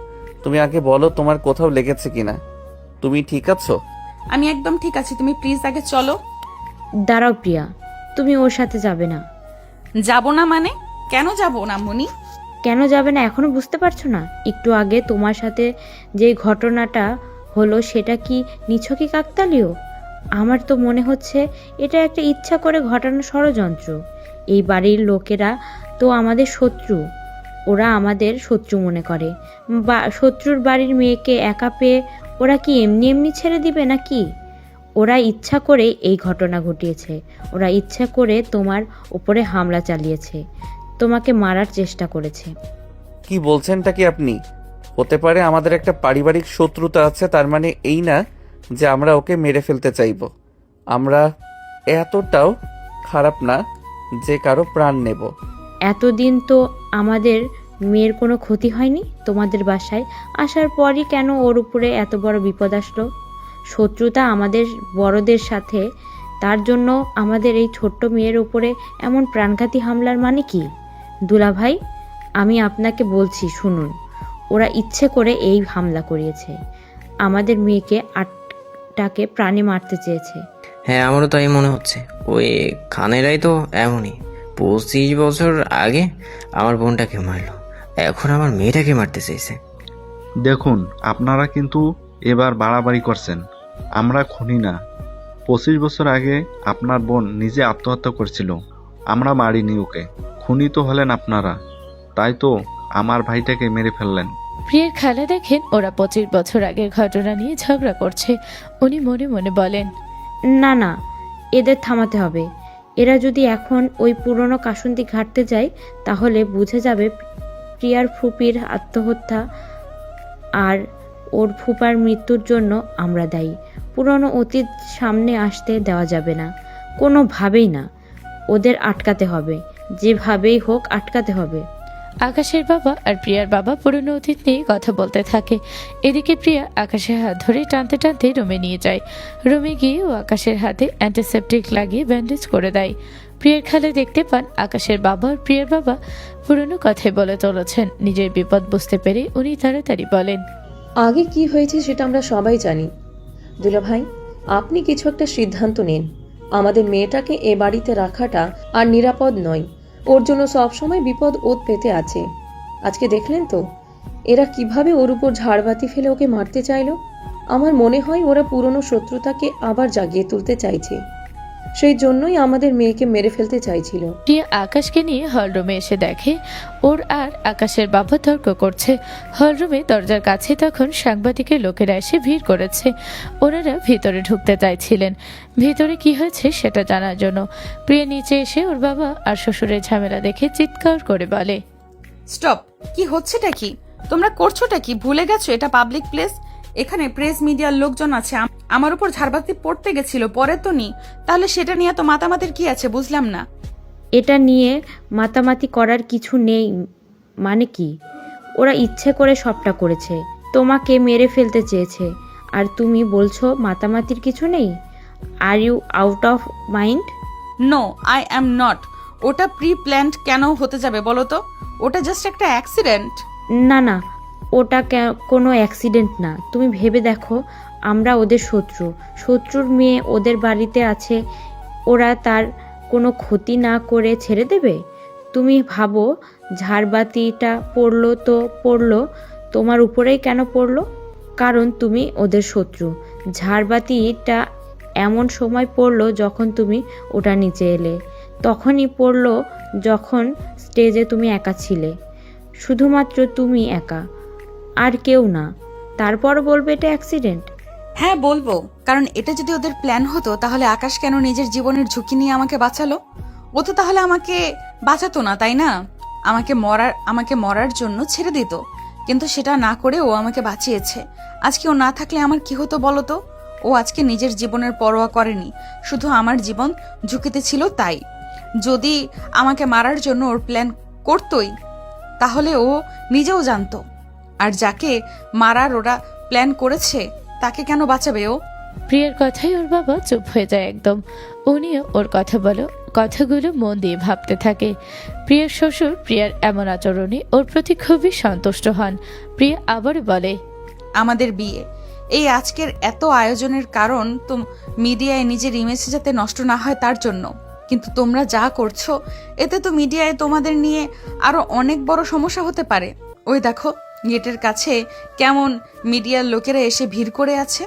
তুমি আগে বলো তোমার কোথাও লেগেছে কিনা। তুমি ঠিক আছো? আমি একদম ঠিক আছি। তুমি প্লিজ আগে চলো। দাঁড়াও প্রিয়া, তুমি ওর সাথে যাবে না। যাব না মানে? কেন যাব না মনি? কেন যাবে না এখনো বুঝতে পারছো না? একটু আগে তোমার সাথে যে ঘটনাটা হলো সেটা কি নিছকই কাকতালীয়? আমার তো মনে হচ্ছে এটা একটা ইচ্ছা করে ঘটানো ষড়যন্ত্র। এই বাড়ির লোকেরা তো আমাদের শত্রু। ওরা আমাদের শত্রু মনে করে। বা শত্রুর বাড়ির মেয়েকে একা পেয়ে ওরা কি এমনি এমনি ছেড়ে দিবে নাকি? ওরা ইচ্ছা করে এই ঘটনা ঘটিয়েছে। ওরা ইচ্ছা করে তোমার উপরে হামলা চালিয়েছে, তোমাকে মারার চেষ্টা করেছে। কি বলছেনটা কি আপনি? হতে পারে আমাদের একটা পারিবারিক শত্রুতা আছে, তার মানে এই না যে আমরা ওকে মেরে ফেলতে চাইব। আমরা এতটাও খারাপ না যে কারো প্রাণ নেব। এতদিন তো আমাদের মেয়ের কোনো ক্ষতি হয়নি? তোমাদের বাসায় আসার পরই কেন ওর উপরে এত বড় বিপদ আসলো? শত্রুতা আমাদের বড়দের সাথে, তার জন্য আমাদের এই ছোট্ট মেয়ের উপরে এমন প্রাণঘাতী হামলার মানে কি? দুলাভাই, আমি আপনাকে বলছি, শুনুন, ওরা ইচ্ছে করে এই হামলা করিয়েছে। আমাদের মেয়েকে আটটাকে প্রাণে মারতে চেয়েছে। হ্যাঁ, আমারও তাই মনে হচ্ছে। ওই খানেরাই তো এমনই। 25 বছর আগে আমার বোনটাকে মারলো, এখন আমার মেয়েটাকে মারতে চাইছে। দেখুন, আপনারা কিন্তু এবার বাড়াবাড়ি করছেন। আমরা খুনি না। 25 বছর আগে আপনার বোন নিজে আত্মহত্যা করেছিল, আমরা মারিনি ওকে। খুনি তো হলেন আপনারা, তাই তো আমার ভাইটাকে মেরে ফেললেন। প্রিয়ের খালা দেখেন ওরা 25 বছর আগের ঘটনা নিয়ে ঝগড়া করছে। উনি মনে মনে বলেন, না না, এদের থামাতে হবে। এরা যদি এখন ওই পুরনো কাসুন্দি ঘাটতে যায় তাহলে বুঝে যাবে প্রিয়ার ফুপির আত্মহত্যা আর ওর ফুপার মৃত্যুর জন্য আমরা দায়ী। পুরনো অতীত সামনে আসতে দেওয়া যাবে না, কোনোভাবেই না। ওদের আটকাতে হবে, যেভাবেই হোক আটকাতে হবে। আকাশের বাবা আর প্রিয়ার বাবা পুরনো অতীত নিয়ে কথা বলতে থাকে। এদিকে প্রিয়া আকাশের হাত ধরে টানতে টানতে রুমে নিয়ে যায়। রুমে গিয়ে ও আকাশের হাতে অ্যান্টিসেপটিক লাগিয়ে ব্যান্ডেজ করে দেয়। প্রিয়ার খালে দেখতে পান আকাশের বাবা আর প্রিয়ার বাবা পুরনো কথাই বলে চলেছেন। নিজের বিপদ বুঝতে পেরে উনি তাড়াতাড়ি বলেন, আগে কি হয়েছে সেটা আমরা সবাই জানি। দুলাভাই, আপনি কিছু একটা সিদ্ধান্ত নিন। আমাদের মেয়েটাকে এ বাড়িতে রাখাটা আর নিরাপদ নয়। ওর জন্য সবসময় বিপদ ওত পেতে আছে। আজকে দেখলেন তো এরা কিভাবে ওর উপর ঝাড়বাতি ফেলে ওকে মারতে চাইলো। আমার মনে হয় ওরা পুরনো শত্রুতাকে আবার জাগিয়ে তুলতে চাইছে, সেই জন্যই আমাদের মেয়েকে মেরে ফেলতে চাইছিল। প্রিয়া আকাশকে নিয়ে হলরুমে এসে দেখে ওর আর আকাশের বাবা তর্ক করছে। হলরুমে দরজার কাছে তখন সাংবাদিকের লোকেরা এসে ভিড় করেছে। ওনারা ভিতরে ঢুকতে চাইছিলেন ভিতরে কি হয়েছে সেটা জানার জন্য। প্রিয়া নিচে এসে ওর বাবা আর শ্বশুরের ঝামেলা দেখে চিৎকার করে বলে, স্টপ! কি হচ্ছেটা কি? তোমরা করছোটা কি? ভুলে গেছো এটা পাবলিক প্লেস। এখানে প্রেস মিডিয়ার লোকজন আছে। আমার উপর ঝাড়বাতি পড়তে গেছিল, পরে তো নি। তাহলে সেটা নিয়ে তো মাতামাতির কি আছে? বুঝলাম না। এটা নিয়ে মাতামাতি করার কিছু নেই। মানে কি? ওরা ইচ্ছে করে সবটা করেছে, তোমাকে মেরে ফেলতে চেয়েছে, আর তুমি বলছো মাতামাতির কিছু নেই? Are you out of mind? No, I am not. ওটা প্রি প্ল্যান্ড কেন হতে যাবে বলো তো? ওটা জাস্ট একটা অ্যাক্সিডেন্ট। না না, ওটা কোনো অ্যাক্সিডেন্ট না। তুমি ভেবে দেখো, আমরা ওদের শত্রুর মেয়ে ওদের বাড়িতে আছে, ওরা তার কোনো ক্ষতি না করে ছেড়ে দেবে? তুমি ভাবো, ঝাড়বাতিটা পড়লো তো পড়লো, তোমার উপরেই কেন পড়লো? কারণ তুমি ওদের শত্রু। ঝাড়বাতিটা এমন সময় পড়লো যখন তুমি ওটা নিচে এলে, তখনই পড়লো যখন স্টেজে তুমি একা ছিলে, শুধুমাত্র তুমি একা, আর কেউ না। তারপর বলবে এটা অ্যাক্সিডেন্ট? হ্যাঁ বলবো, কারণ এটা যদি ওদের প্ল্যান হতো তাহলে আকাশ কেন নিজের জীবনের ঝুঁকি নিয়ে আমাকে বাঁচালো? ও তো তাহলে আমাকে বাঁচাতো না, তাই না? আমাকে মরার জন্য ছেড়ে দিত, কিন্তু সেটা না করে ও আমাকে বাঁচিয়েছে। আজকে ও না থাকলে আমার কি হতো বলো তো? ও আজকে নিজের জীবনের পরোয়া করেনি, শুধু আমার জীবন ঝুঁকিতে ছিল তাই। যদি আমাকে মারার জন্য ওর প্ল্যান করতোই তাহলে ও নিজেও জানতো। আর যাকে মারার ওরা প্ল্যান করেছে তাকে কেন বাঁচাবে ও? প্রিয়ার কথাই ওর বাবা চুপ হয়ে যায় একদম। উনিও ওর কথাগুলো মন দিয়ে ভাবতে থাকে। প্রিয়ার শ্বশুর প্রিয়ার এমন আচরণে ওর প্রতি খুবই সন্তুষ্ট হন। প্রিয়া আবারও বলে, আমাদের বিয়ে, এই আজকের এত আয়োজনের কারণ তো মিডিয়ায় নিজের ইমেজ যাতে নষ্ট না হয় তার জন্য। কিন্তু তোমরা যা করছো এতে তো মিডিয়ায় তোমাদের নিয়ে আরো অনেক বড় সমস্যা হতে পারে। ওই দেখো, গেটের কাছে কেমন মিডিয়ার লোকেরা এসে ভিড় করে আছে।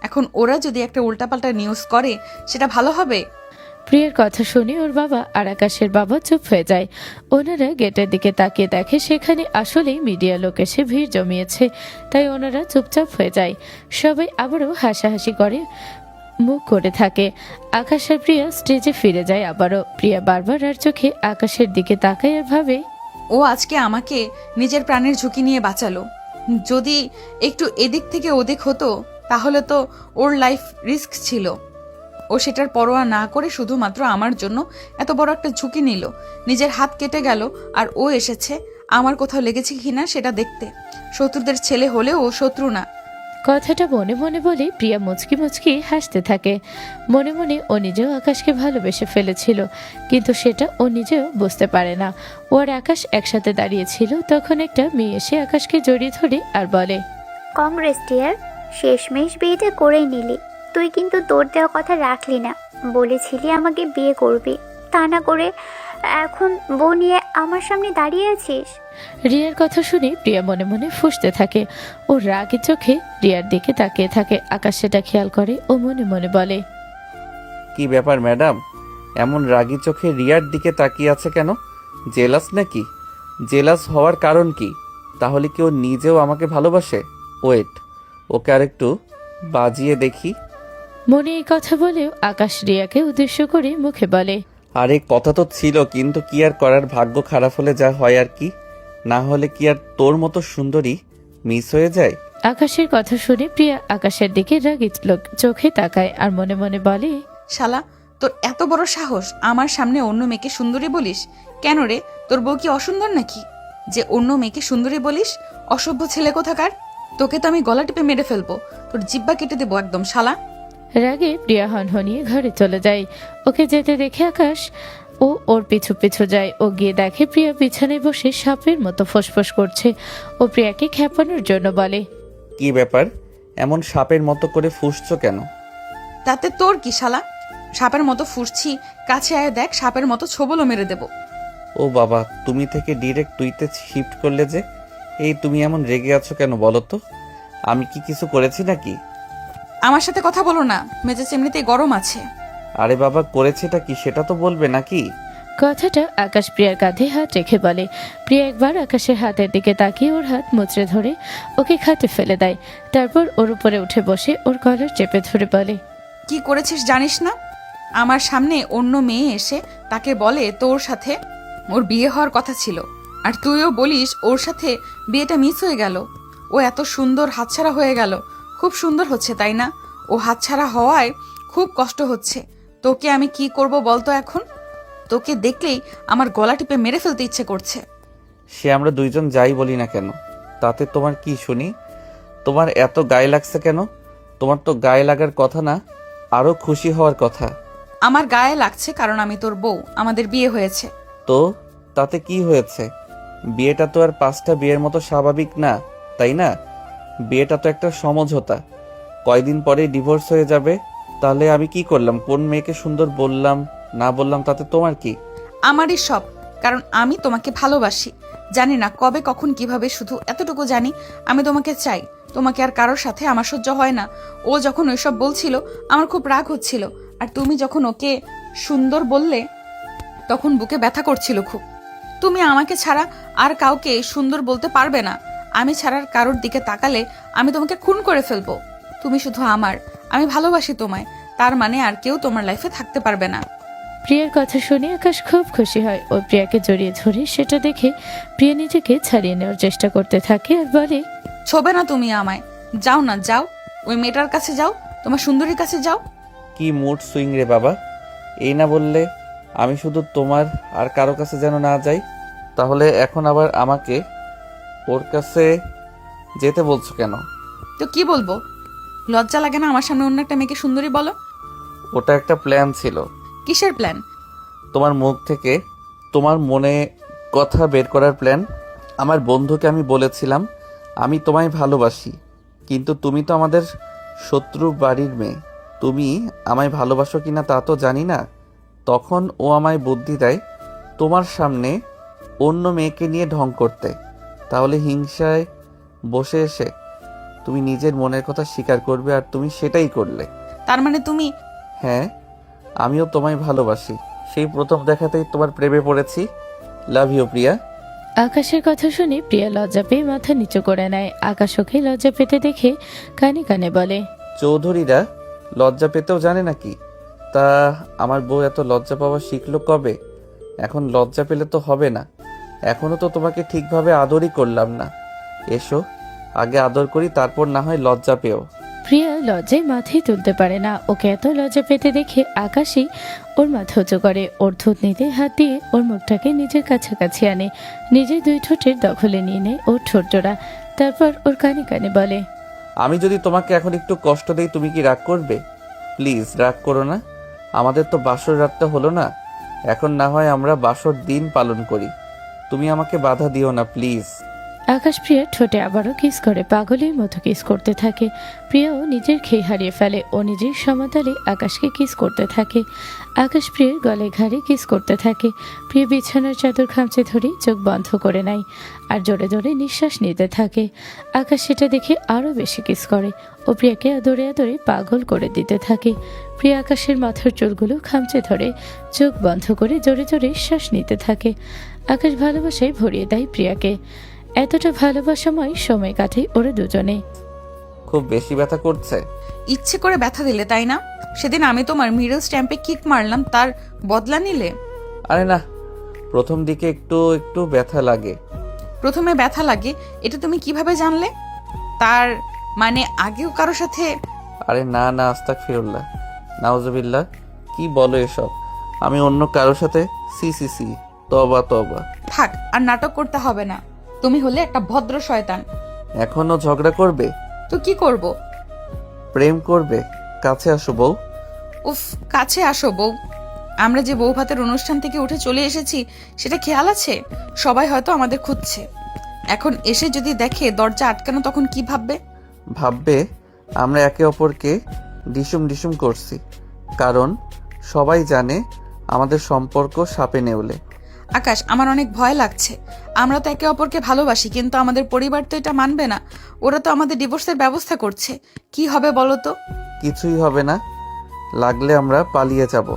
এখন ওরা যদি একটা উল্টাপাল্টা নিউজ করে সেটা ভালো হবে? প্রিয়ার কথা শুনে ওর বাবা আর আকাশের বাবা চুপ হয়ে যায়। ওনারা গেটের দিকে তাকিয়ে দেখে সেখানে আসলেই মিডিয়া লোক এসে ভিড় জমিয়েছে, তাই ওনারা চুপচাপ হয়ে যায়। সবাই আবারও হাসাহাসি করে মুখ করে থাকে। আকাশ আর প্রিয়া স্টেজে ফিরে যায় আবারও। প্রিয়া বারবার আর চোখে আকাশের দিকে তাকায় আর ভাবে, ও আজকে আমাকে নিজের প্রাণের ঝুঁকি নিয়ে বাঁচালো। যদি একটু এদিক থেকে ওদিক হতো তাহলে তো ওর লাইফ রিস্ক ছিল। ও সেটার পরোয়া না করে শুধুমাত্র আমার জন্য এত বড় একটা ঝুঁকি নিল। নিজের হাত কেটে গেল আর ও এসেছে আমার কোথাও লেগেছে কিনা সেটা দেখতে। শত্রুদের ছেলে হলেও ও শত্রু না। কথাটা মনে মনে বলে প্রিয়া মুচকি মুচকি হাসতে থাকে। মনে মনে ও নিজেও আকাশকে ভালোবেসে ফেলেছিল, কিন্তু সেটা ও নিজেও বুঝতে পারে না। ও আর আকাশ একসাথে দাঁড়িয়েছিল, তখন একটা মেয়ে এসে আকাশকে জড়িয়ে ধরে আর বলে, কংগ্রেস ডিয়ার, শেষমেশ বিয়েটা করেই নিলি। তুই কিন্তু তোর দেওয়া কথা রাখলি না, বলেছিলি আমাকে বিয়ে করবি, তা না করে এখন বউ নিয়ে আমার সামনে দাঁড়িয়ে আছিস। রিয়ার কথা শুনে প্রিয়া মনে মনে ফুঁসতে থাকে। ও রাগী চোখে রিয়ার দিকে তাকিয়ে থাকে। আকাশ সেটা খেয়াল করে ও মনে মনে বলে, কি ব্যাপার ম্যাডাম, এমন রাগী চোখে রিয়ার দিকে তাকিয়ে আছে কেন? জেলাস নাকি? জেলাস হওয়ার কারণ কি? তাহলে কি ও নিজেও আমাকে ভালোবাসে? ওয়েট, ওকে আরেকটু বাজিয়ে দেখি। মনে এই কথা বলেও আকাশ রিয়াকে উদ্দেশ্য করে মুখে বলে, আরে কথা তো ছিল, কিন্তু কি আর করার, ভাগ্য খারাপ হলে যা হয় আর কি। না হলে কি আর তোর মতো সুন্দরী মিস হয়ে যায়? আকাশের কথা শুনে প্রিয়া আকাশের দিকে রাগী চোখে তাকায় আর মনে মনে বলে, শালা, তোর এত বড় সাহস আমার সামনে অন্য মেয়েকে সুন্দরী বলিস? কেন রে, তোর বউ কি অসুন্দর নাকি যে অন্য মেয়েকে সুন্দরী বলিস? অসভ্য ছেলে কোথাকার! তোকে তো আমি গলা টিপে মেরে ফেলবো, তোর জিব্বা কেটে দেবো একদম শালা। রাগে প্রিয়া হনহনিয়ে ঘরে চলে যায়। ওকে যেতে দেখে আকাশ ও ওর পিছু পিছু যায়। ও গিয়ে দেখে প্রিয়া বিছানায় বসে সাপের মতো ফোঁসফোঁস করছে। ও প্রিয়াকে খেপানোর জন্য বলে, কি ব্যাপার, এমন সাপের মতো করে ফুঁসছো কেন? তাতে তোর কি শালা? সাপের মতো ফুসছি, কাছে আয় দেখ, সাপের মতো ছোবলও মেরে দেবো। ও বাবা, তুমি থেকে ডিরেক্ট তুইতে শিফট করলে যে। এই তুমি এমন রেগে আছো কেন বলো তো? আমি কি কিছু করেছি নাকি? আমার সাথে কথা বলো না, মেজাজ এমনিতেই গরম আছে। আরে বাবা, করেছেটা কি সেটা তো বলবে নাকি? কথাটা আকাশ প্রিয়ার কাঁধে হাত রেখে বলে। প্রিয়া একবার আকাশের হাতের দিকে তাকিয়ে ওর হাত মুচড়ে ধরে ওকে খাতে ফেলে দেয়। তারপর ওর উপরে উঠে বসে ওর কলার চেপে ধরে বলে, কি করেছিস জানিস না? আমার সামনে অন্য মেয়ে এসে তাকে বলে তোর সাথে ওর বিয়ে হওয়ার কথা ছিল, আর তুইও বলিস ওর সাথে বিয়েটা মিস হয়ে গেল। ও এত সুন্দর হাতছাড়া হয়ে গেল। খুব সুন্দর হচ্ছে তাই না? ও হাতছাড়া হওয়ায় খুব কষ্ট হচ্ছে। তোকে আমি কি করব বলতো এখন? তোকে দেখলেই আমার গলা টিপে মেরে ফেলতে ইচ্ছে করছে। সে আমরা দুইজন যাই বলি না কেন, তাতে তোমার কি শুনি? তোমার এত গায়ে লাগছে কেন? তোমার তো গায়ে লাগার কথা না, আরো খুশি হওয়ার কথা। আমার গায়ে লাগছে কারণ আমি তোর বউ, আমাদের বিয়ে হয়েছে। তো তাতে কি হয়েছে? বিয়েটা তো আর 5টা বিয়ের মতো স্বাভাবিক না, তাই না? বিয়েটা তো একটা সমঝোতা। কয়দিন পরে ডিভোর্স হয়ে যাবে। তাহলে আমি কি করলাম? কোন মেয়েকে সুন্দর বললাম না বললাম তাতে তোমার কি? আমারই সব, কারণ আমি তোমাকে ভালোবাসি। জানি না কবে কখন কিভাবে, শুধু এতটুকু জানি আমি তোমাকে চাই। তোমাকে আর কারোর সাথে আমার সহ্য হয় না। ও যখন ওইসব বলছিল আমার খুব রাগ হচ্ছিল, আর তুমি যখন ওকে সুন্দর বললে তখন বুকে ব্যথা করছিল খুব। তুমি আমাকে ছাড়া আর কাউকে সুন্দর বলতে পারবে না। আমি ছাড়ার কারোর দিকে তাকালে আমি তোমাকে খুন করে ফেলবো। তুমি শুধু আমার, আমি ভালোবাসি তোমায়, তার মানে আর কেউ তোমার লাইফে থাকতে পারবে না। প্রিয়ার কথা শুনে আকাশ খুব খুশি হয়। ও প্রিয়াকে জড়িয়ে ধরে সেটা দেখে প্রিয়া নিজেকে ছাড়িয়ে নেওয়ার চেষ্টা করতে থাকে আর বলে, ছোবে না তুমি আমায়, যাও না, যাও ওই মেয়েটার কাছে যাও, তোমার সুন্দরীর কাছে যাও। কি মুড সুইং রে বাবা! এই না বললে আমি শুধু তোমার আর কারো কাছে যেন না যাই, তাহলে এখন আবার আমাকে ওর কাছে যেতে বলছো কেন? তো কি বলবো? লজ্জা লাগে না আমার সামনে অন্য একটা মেয়েকে সুন্দরী বলো? ওটা একটা প্ল্যান ছিল। কিসের প্ল্যান? তোমার মুখ থেকে তোমার মনে কথা বের করার প্ল্যান। আমার বন্ধুকে আমি বলেছিলাম আমি তোমায় ভালোবাসি, কিন্তু তুমি তো আমাদের শত্রু বাড়ির মেয়ে। তুমি আমায় ভালোবাসো কিনা তা তো জানি না। তখন ও আমায় বুদ্ধি দেয় তোমার সামনে অন্য মেয়েকে নিয়ে ঢং করতে। তাহলে হিংসায় বসে এসে তুমি নিজের মনের কথা স্বীকার করবে, আর তুমি সেটাই করলে। তার মানে তুমি? হ্যাঁ, আমিও তোমায় ভালোবাসি। সেই প্রথম দেখাতেই তোমার প্রেমে পড়েছি। লাভ ইউ প্রিয়া। আকাশের কথা শুনে প্রিয়া লজ্জা পেয়ে মাথা নিচু করে নেয়। আকাশ ওকে লজ্জা পেতে দেখে কানে কানে বলে, চৌধুরীরা লজ্জা পেতেও জানে নাকি? তা আমার বউ এত লজ্জা পাওয়া শিখলো কবে? এখন লজ্জা পেলে তো হবে না। এখনো তো তোমাকে ঠিকভাবে আদরই করলাম না। এসো আগে আদর করি, তারপর না হয় লজ্জা পেও। প্রিয়া লজ্জায় মাথায় তুলতে পারে না। ওকে এত লজ্জা পেতে দেখে আকাশই ওর মাথা উঁচু করে, ওর থুতনিতে হাত দিয়ে ওর মুখটাকে নিজের কাছাকাছি আনে, নিজের দুই ঠোঁটের দখলে নিয়ে নেয় ওর ঠোঁট জোড়া। তারপর ওর কানে কানে বলে, আমি যদি তোমাকে এখন একটু কষ্ট দেই তুমি কি রাগ করবে? প্লিজ রাগ করো না। আমাদের তো বাসর রাতটা হলো না, এখন না হয় আমরা বাসর দিন পালন করি। তুমি আমাকে বাধা দিও না প্লিজ। আকাশ প্রিয়ার ঠোঁটে আবারও কিস করে, পাগলের মতো কিস করতে থাকে। প্রিয়াও নিজের খেয়ে হারিয়ে ফেলে, ও নিজের সমাতালে আকাশকে কিস করতে থাকে। আকাশ প্রিয়ার গলে ঘাড়ে কিস করতে থাকে। প্রিয়া বিছানার চাদর খামচে ধরে চোখ বন্ধ করে নেয় আর জোরে জোরে নিঃশ্বাস নিতে থাকে। আকাশ সেটা দেখে আরও বেশি কিস করে, ও প্রিয়াকে আদরে আদরে পাগল করে দিতে থাকে। প্রিয়া আকাশের মাথার চুলগুলো খামচে ধরে চোখ বন্ধ করে জোরে জোরে শ্বাস নিতে থাকে। আকাশ ভালোবাসায় ভরিয়ে দেয় প্রিয়াকে। এতটা ভালোবাসাময় সময় কাটে ওরা দুজনে। খুব বেশি ব্যথা করছে? ইচ্ছে করে ব্যথা দিলে তাই না? সেদিন আমি তোমার মিডল স্ট্যাম্পে কিক মারলাম, তার বদলা নিলে? আরে না, প্রথম দিকে একটু একটু ব্যথা লাগে। প্রথমে ব্যথা লাগে এটা তুমি কিভাবে জানলে? তার মানে আগেও কারো সাথে? আরে না না, আস্তাগফিরুল্লাহ, নাউজুবিল্লাহ, কি বলো এসব? আমি অন্য কারোর সাথে? সি সি সি, তওবা তওবা। থাক, আর নাটক করতে হবে না। তুমি হলে একটা ভদ্র শয়তান। এখনো ঝগড়া করবে? তো কি করব? প্রেম করবে? কাছে আসো বউ। উফ, কাছে আসো বউ। আমরা যে বউ ভাতের অনুষ্ঠান থেকে উঠে চলে এসেছি সেটা খেয়াল আছে? সবাই হয়তো আমাদের খুঁজছে। এখন এসে যদি দেখে দরজা আটকানো, তখন কি ভাববে? ভাববে আমরা একে অপরকে ডিসুম ডিসুম করছি, কারণ সবাই জানে আমাদের সম্পর্ক সাপে নেউলে। আকাশ, আমার অনেক ভয় লাগছে। আমরা তো একে অপরকে ভালোবাসি, কিন্তু আমাদের পরিবার তো এটা মানবে না। ওরা তো আমাদের ডিভোর্সের ব্যবস্থা করছে। কি হবে বলো তো? কিছুই হবে না, লাগলে আমরা পালিয়ে যাব,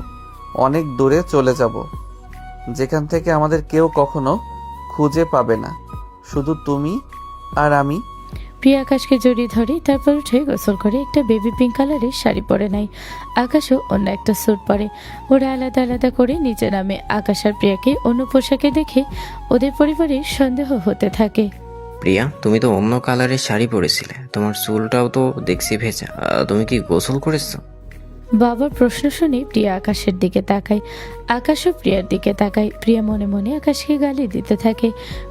অনেক দূরে চলে যাব, যেখান থেকে আমাদের কেউ কখনো খুঁজে পাবে না, শুধু তুমি আর আমি। প্রিয়া আকাশকে জড়িয়ে ধরে, তারপর উঠে গোসল করে একটা বেবি পিঙ্ক কালারের শাড়ি পরে নেয়। আকাশও অন্য একটা স্যুট পরে। ওরা আলাদা আলাদা করে নিচে নামে। আকাশ আর প্রিয়াকে অন্য পোশাকে দেখে ওদের পরিবারের সন্দেহ হতে থাকে। প্রিয়া, তুমি তো অন্য কালারের শাড়ি পরেছিলে, তোমার চুলটাও তো দেখছি ভেজা, তুমি কি গোসল করেছো? বাবার প্রশ্ন শুনে প্রিয়া আকাশের দিকে তাকায়, আকাশও প্রিয়ার দিকে তাকায়। প্রিয়া মনে মনে আকাশকে গালি দিতে থাকে।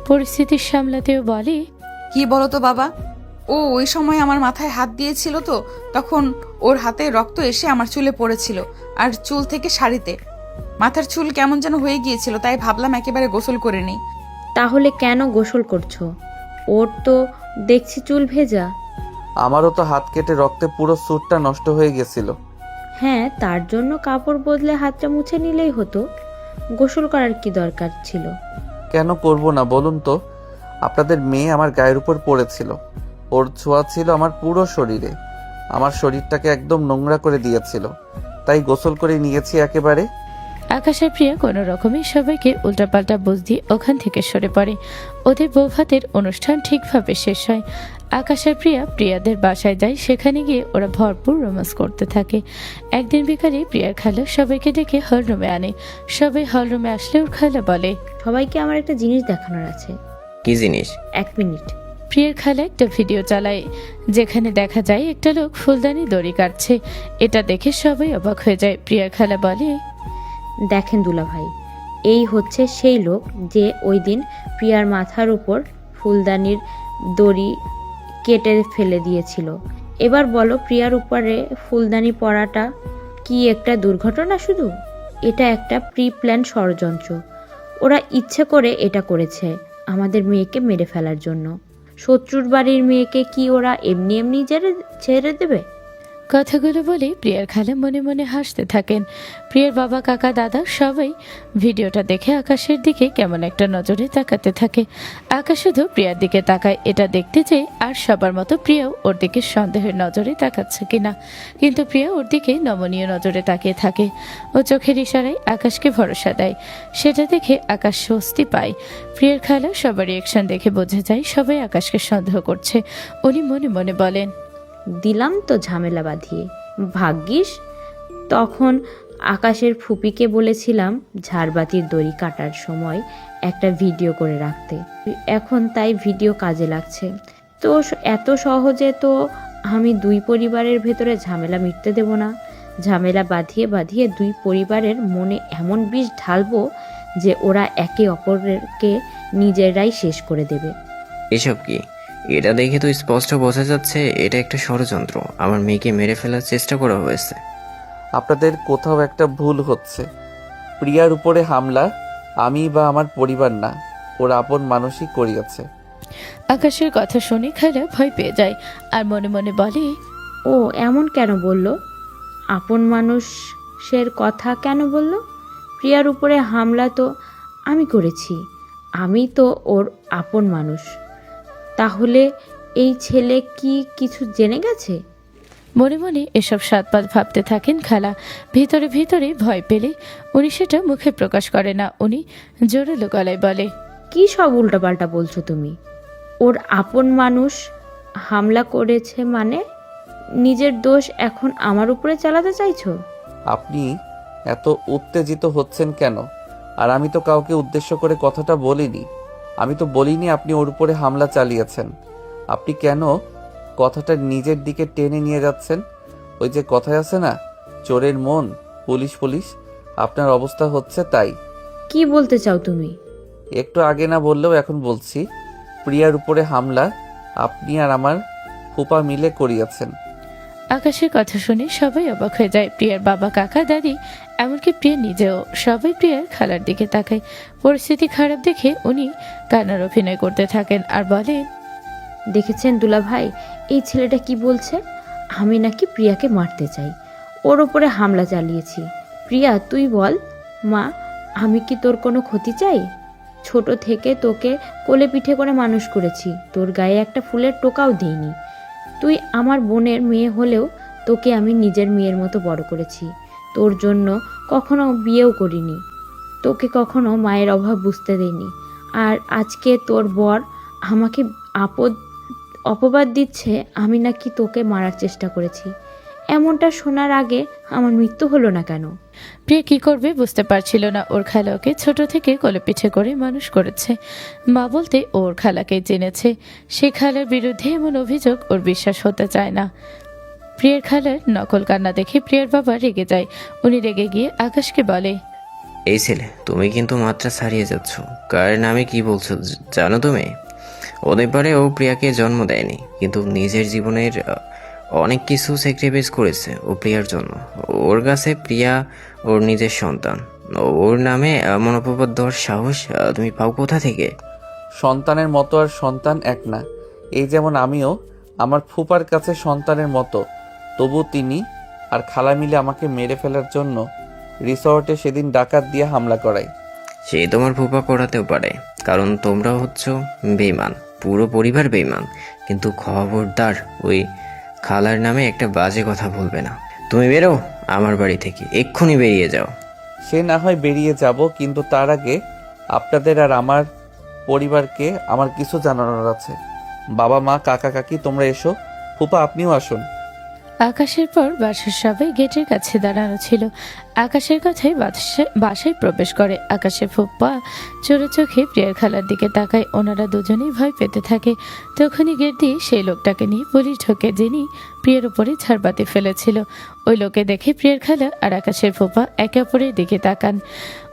পরিস্থিতি সামলাতেও বলে, কি বলো তো বাবা? ও ওই সময় আমার মাথায় হাত দিয়েছিল, তো তখন ওর হাতে রক্ত এসে আমার চুলে পড়েছিল, আর চুল থেকে শাড়িতে। মাথার চুল কেমন যেন হয়ে গিয়েছিল, তাই ভাবলাম একেবারে গোসল করে নেই। তাহলে কেন গোসল করছো? ওর তো দেখছি চুল ভেজা। আমারও তো হাত কেটে রক্তে পুরো স্যুটটা নষ্ট হয়ে গেছিল। হ্যাঁ, তার জন্য কাপড় বদলে হাতটা মুছে নিলেই হতো। গোসল করার কি দরকার ছিল? কেন করব না বলুন তো? আপনাদের মেয়ে আমার গায়ের উপর পড়েছিল, ওর ছোঁয়া ছিল আমার পুরো শরীরে, আমার শরীরটাকে একদম নোংরা করে দিয়েছিল, তাই গোসল করে নিয়েছি একেবারে। আকাশ আর প্রিয়া কোনো রকমে সবাইকে উল্টাপাল্টা বুঝ দিয়ে ওখান থেকে সরে পড়ে। ওদের বৌভাতের অনুষ্ঠান ঠিকভাবে শেষ হয়। আকাশ আর প্রিয়াদের বাসায় যায়। সেখানে গিয়ে ওরা ভরপুর রোমান্স করতে থাকে। একদিন বিকালে প্রিয়ার খালা সবাইকে ডেকে হলরুমে আনে। সবাই হলরুমে আসলে ওর খালা বলে, সবাইকে আমার একটা জিনিস দেখানোর আছে। কি জিনিস? 1 মিনিট। প্রিয়ার খালা একটা ভিডিও চালায়, যেখানে দেখা যায় একটা লোক ফুলদানি দড়ি কাটছে। এটা দেখে সবাই অবাক হয়ে যায়। প্রিয়ার খালা বলে, দেখেন দুলা ভাই, এই হচ্ছে সেই লোক যে ওই দিন প্রিয়ার মাথার উপর ফুলদানির দড়ি কেটে ফেলে দিয়েছিল। এবার বলো, প্রিয়ার উপরে ফুলদানি পরাটা কি একটা দুর্ঘটনা? শুধু এটা একটা প্রি প্ল্যান ষড়যন্ত্র। ওরা ইচ্ছে করে এটা করেছে আমাদের মেয়েকে মেরে ফেলার জন্য। শত্রুর বাড়ির মেয়েকে কি ওরা এমনি এমনি ছেড়ে দেবে? কথাগুলো বলে প্রিয়ার খালা মনে মনে হাসতে থাকেন। প্রিয়ার বাবা, কাকা, দাদা সবাই ভিডিওটা দেখে আকাশের দিকে কেমন একটা নজরে তাকাতে থাকে। আকাশ শুধু প্রিয়ার দিকে তাকায়, এটা দেখতে চেয়ে আর সবার মতো প্রিয়াও ওর দিকে সন্দেহের নজরে তাকাচ্ছে কিনা। কিন্তু প্রিয়া ওর দিকে নমনীয় নজরে তাকিয়ে থাকে। ও চোখের ইশারায় আকাশকে ভরসা দেয়। সেটা দেখে আকাশ স্বস্তি পায়। প্রিয়ার খালা সবার রিয়েকশন দেখে বোঝা যায় সবাই আকাশকে সন্দেহ করছে। উনি মনে মনে বলেন, দিলাম তো ঝামেলা বাঁধিয়ে। ভাগ্যিস তখন আকাশের ফুপিকে বলেছিলাম ঝাড়বাতির দড়ি কাটার সময় একটা ভিডিও করে রাখতে। এখন তাই ভিডিও কাজে লাগছে। তো এত সহজে তো আমি দুই পরিবারের ভেতরে ঝামেলা মিটতে দেব না। ঝামেলা বাঁধিয়ে বাঁধিয়ে দুই পরিবারের মনে এমন বিষ ঢালবো যে ওরা একে অপরকে নিজেরাই শেষ করে দেবে। এসব কি? এটা দেখে তো স্পষ্ট বোঝা যাচ্ছে এটা একটা ষড়যন্ত্র। আমার মেয়েকে মেরে ফেলার চেষ্টা করা হয়েছে। আপনাদের কোথাও একটা ভুল হচ্ছে। প্রিয়ার উপরে হামলা আমি বা আমার পরিবার না, ওর আপন মানুষই করিয়াছে। আকাশের কথা শুনে খালা ভয় পেয়ে যায় আর মনে মনে বলে, ও এমন কেন বলল? আপন মানুষের কথা কেন বলল? প্রিয়ার উপরে হামলা তো আমি করেছি, আমি তো ওর আপন মানুষ। তাহলে এই ছেলে কি কিছু জেনে গেছে? মনে মনে এসব সাতপাত ভাবতে থাকেন খালা। ভিতরে ভিতরে ভয় পেলে উনি সেটা মুখে প্রকাশ করে না। উনি জোরালো গলায় বলে, কি সব উল্টাপাল্টা বলছো তুমি? ওর আপন মানুষ হামলা করেছে মানে নিজের দোষ এখন আমার উপরে চালাতে চাইছো? আপনি এত উত্তেজিত হচ্ছেন কেন? আর আমি তো কাউকে উদ্দেশ্য করে কথাটা বলিনি। আমি তো বলিনি আপনি ওর উপরে হামলা চালিয়েছেন। আপনি কেন কথাটা নিজের দিকে টেনে নিয়ে যাচ্ছেন? ওই যে কথায় আছে না, চোরের মন পুলিশ পুলিশ, আপনার অবস্থা হচ্ছে তাই। কি বলতে চাও তুমি? একটু আগে না বললেও এখন বলছি, প্রিয়ার উপরে হামলা আপনি আর আমার ফুপা মিলে করিয়েছেন। আকাশের কথা শুনে সবাই অবাক হয়ে যায়। প্রিয়ার বাবা, কাকা, দাদি, এমনকি প্রিয়া নিজেও। সবাই প্রিয়ার খালার দিকে তাকায়। পরিস্থিতি খারাপ দেখে উনি কান্নার অভিনয় করতে থাকেন আর বলেন, দেখেছেন দুলা ভাই, এই ছেলেটা কি বলছে? আমি নাকি প্রিয়াকে মারতে চাই, ওর ওপরে হামলা চালিয়েছি। প্রিয়া তুই বল মা, আমি কি তোর কোনো ক্ষতি চাই? ছোট থেকে তোকে কোলে পিঠে করে মানুষ করেছি, তোর গায়ে একটা ফুলের টোকাও দিইনি। তুই আমার বোনের মেয়ে হলেও তোকে আমি নিজের মেয়ের মতো বড় করেছি। তোর জন্য কখনো বিয়েও করিনি, তোকে কখনো মায়ের অভাব বুঝতে দেইনি। আর আজকে তোর বর আমাকে অপবাদ দিচ্ছে আমি নাকি তোকে মারার চেষ্টা করেছি। এমনটা শোনার আগে আমার মৃত্যু হলো না কেন? প্রিয়া কি করবে বুঝতে পারছিল না। ওর খালা ওকে ছোট থেকে কোলে পিঠে করে মানুষ করেছে। মা বলতে ওর খালাকে জেনেছে। সে খালার বিরুদ্ধে এমন অভিযোগ ওর বিশ্বাস হতে চায় না। প্রিয়ার খালার নকল কান্না দেখে প্রিয়ার বাবা রেগে যায়। উনি রেগে গিয়ে আকাশকে বলে, এই ছেলে, তুমি কিন্তু মাত্রা ছাড়িয়ে যাচ্ছ। কার নামে কি বলছো জানো তুমি? ওদের পরে ও প্রিয়াকে জন্ম দেয়নি, কিন্তু নিজের জীবনের অনেক কিছু স্যাক্রিফাইস করেছে ও প্রিয়ার জন্য। ওর কাছে প্রিয়া ওর নিজের সন্তান। ওর নামে এমন অপবাদ দেওয়ার সাহস তুমি পাও কোথা থেকে? সন্তানের মতো আর সন্তান এক না। এই যেমন আমিও আমার ফুপার কাছে সন্তানের মতো, তবু তিনি আর খালা মিলে আমাকে মেরে ফেলার জন্য রিসর্টে সেদিন ডাকাত দিয়ে হামলা করায়। সে তোমার ফুপা করাতেও পারে, কারণ তোমরা হচ্ছ বেঈমান, পুরো পরিবার বেঈমান। কিন্তু খবরদার ওই খালার নামে একটা বাজে কথা বলবে না। তুমি বেরো আমার বাড়ি থেকে, এক্ষুনি বেরিয়ে যাও। সে না হয় বেরিয়ে যাব, কিন্তু তার আগে আপনাদের আর আমার পরিবারকে আমার কিছু জানানোর আছে। বাবা, মা, কাকা, কাকি, তোমরা এসো। ফুপা আপনিও আসুন। আকাশের পর বাসার সবাই গেটের কাছে দাঁড়ানো ছিল। আকাশের কথায় বাসায় প্রবেশ করে। আকাশের ফুপ্পা চোরে চোখে প্রিয়ার খালার দিকে তাকায়। ওনারা দুজনেই ভয় পেতে থাকে। তখনই গেট দিয়ে সেই লোকটাকে নিয়ে পুলিশ ঢোকে, যিনি প্রিয়ার উপরে ঝাড়বাতি ফেলেছিল। ওই লোকে দেখে প্রিয়ার খালা আর আকাশের ফুপ্পা একে অপরের দিকে তাকান।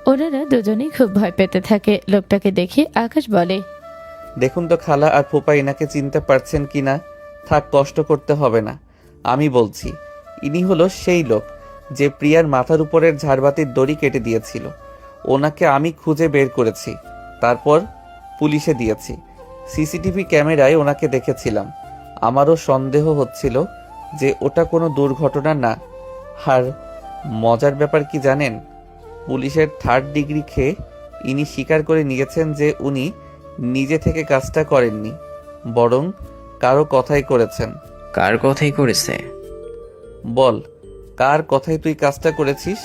ওনারা দুজনেই খুব ভয় পেতে থাকে। লোকটাকে দেখে আকাশ বলে, দেখুন তো খালা আর ফুপা এনাকে চিনতে পারছেন কিনা। থাক, কষ্ট করতে হবে না, আমি বলছি। ইনি হলো সেই লোক যে প্রিয়ার মাথার উপরের ঝাড়বাতির দড়ি কেটে দিয়েছিল। ওনাকে আমি খুঁজে বের করেছি, তারপর পুলিশে দিয়েছি। সিসিটিভি ক্যামেরায় ওনাকে দেখেছিলাম। আমারও সন্দেহ হচ্ছিল যে ওটা কোনো দুর্ঘটনা না। আর মজার ব্যাপার কি জানেন? পুলিশের 3rd ডিগ্রি খেয়ে ইনি স্বীকার করে নিয়েছেন যে উনি নিজে থেকে কাজটা করেননি, বরং কারো কথাই করেছেন। কার কথাই করেছে? বল, কার কথাই তুই কাজটা করেছিস?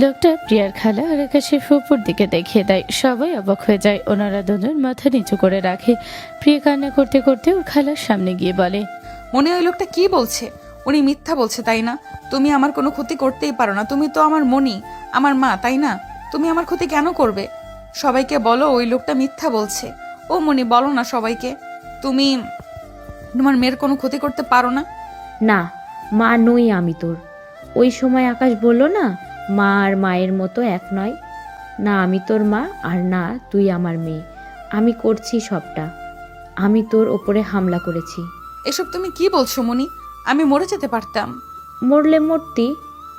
লোকটা প্রিয়ার খালা আর আকাশের ফুপুর দিকে দেখিয়ে দেয়। সবাই অবাক হয়ে যায়। ওনারা দুজন মাথা নিচু করে রাখে। প্রিয়া কান্না করতে করতে ওর খালার সামনে গিয়ে বলে, মনে ওই লোকটা কি বলছে? উনি মিথ্যা বলছে, তাই না? তুমি আমার কোনো ক্ষতি করতেই পারো না। তুমি তো আমার মনি, আমার মা, তাই না? তুমি আমার ক্ষতি কেন করবে? সবাইকে বলো ওই লোকটা মিথ্যা বলছে। ও মনি, বলো না সবাইকে, তুমি তোমার মেয়ের কোনো ক্ষতি করতে পারো না। না, মা নই আমি তোর। ওই সময় আকাশ বলল না, মা আর মায়ের মতো এক নয়। না আমি তোর মা, আর না তুই আমার মেয়ে। আমি করছি সবটা। আমি তোর ওপরে হামলা করেছি। এসব তুমি কি বলছো মনি? আমি মরে যেতে পারতাম। মরলে মরতি,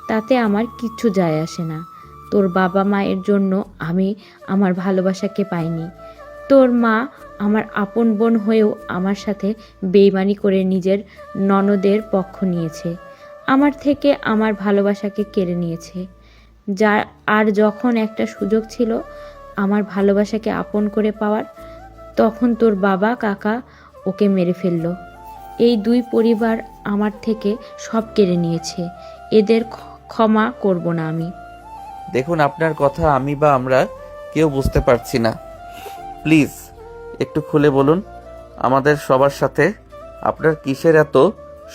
তাতে আমার কিচ্ছু যায় আসে না। তোর বাবা মায়ের জন্য আমি আমার ভালোবাসাকে পাইনি। তোর মা আমার আপন বোন হয়েও আমার সাথে বেইমানি করে নিজের ননদের পক্ষ নিয়েছে। আমার থেকে আমার ভালোবাসাকে কেড়ে নিয়েছে। আর যখন একটা সুযোগ ছিল আমার ভালোবাসাকে আপন করে পাওয়ার, তখন তোর বাবা কাকা ওকে মেরে ফেললো। এই দুই পরিবার আমার থেকে সব কেড়ে নিয়েছে। এদের ক্ষমা করব না আমি। দেখুন, আপনার কথা আমি বা আমরা কেউ বুঝতে পারছি না। প্লিজ একটু খুলে বলুন আমাদের সবার সাথে আপনার কিসের এত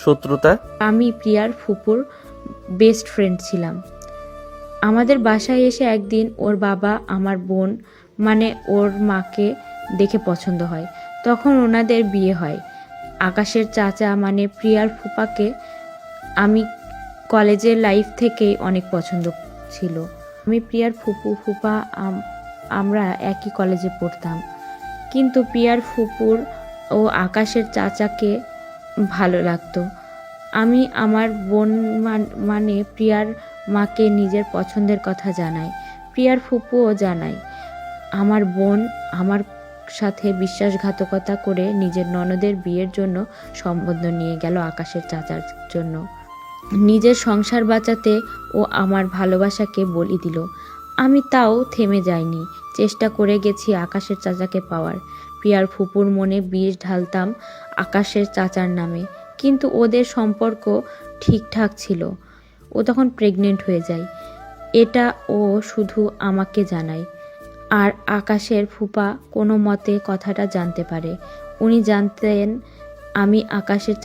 শত্রুতা? আমি প্রিয়ার ফুপুর বেস্ট ফ্রেন্ড ছিলাম। আমাদের বাসায় এসে একদিন ওর বাবা আমার বোন মানে ওর মাকে দেখে পছন্দ হয়। তখন ওনাদের বিয়ে হয়। আকাশের চাচা মানে প্রিয়ার ফুপাকে আমি কলেজের লাইফ থেকেই অনেক পছন্দ ছিল। আমি প্রিয়ার ফুপা আমরা একই কলেজে পড়তাম। কিন্তু প্রিয়ার ফুপুর ও আকাশের চাচাকে ভালো লাগতো। আমি আমার বোন মানে প্রিয়ার মাকে নিজের পছন্দের কথা জানাই। প্রিয়ার ফুপুও জানায়। আমার বোন আমার সাথে বিশ্বাসঘাতকতা করে নিজের ননদের বিয়ের জন্য সম্বন্ধ নিয়ে গেল আকাশের চাচার জন্য। নিজের সংসার বাঁচাতে ও আমার ভালোবাসাকে বলি দিল। আমি তাও থেমে যাইনি, চেষ্টা করে গেছি আকাশের চাচাকে পাওয়ার। প্রিয়ার ফুপুর মনে বিষ ঢালতাম আকাশের চাচার নামে, কিন্তু ওদের সম্পর্ক ঠিকঠাক ছিল। ও তখন প্রেগনেন্ট হয়ে যায়। এটা ও শুধু আমাকে জানায়। আর আকাশের ফুপা কোনো মতে কথাটা জানতে পারে। উনি জানতেন আমি আকাশের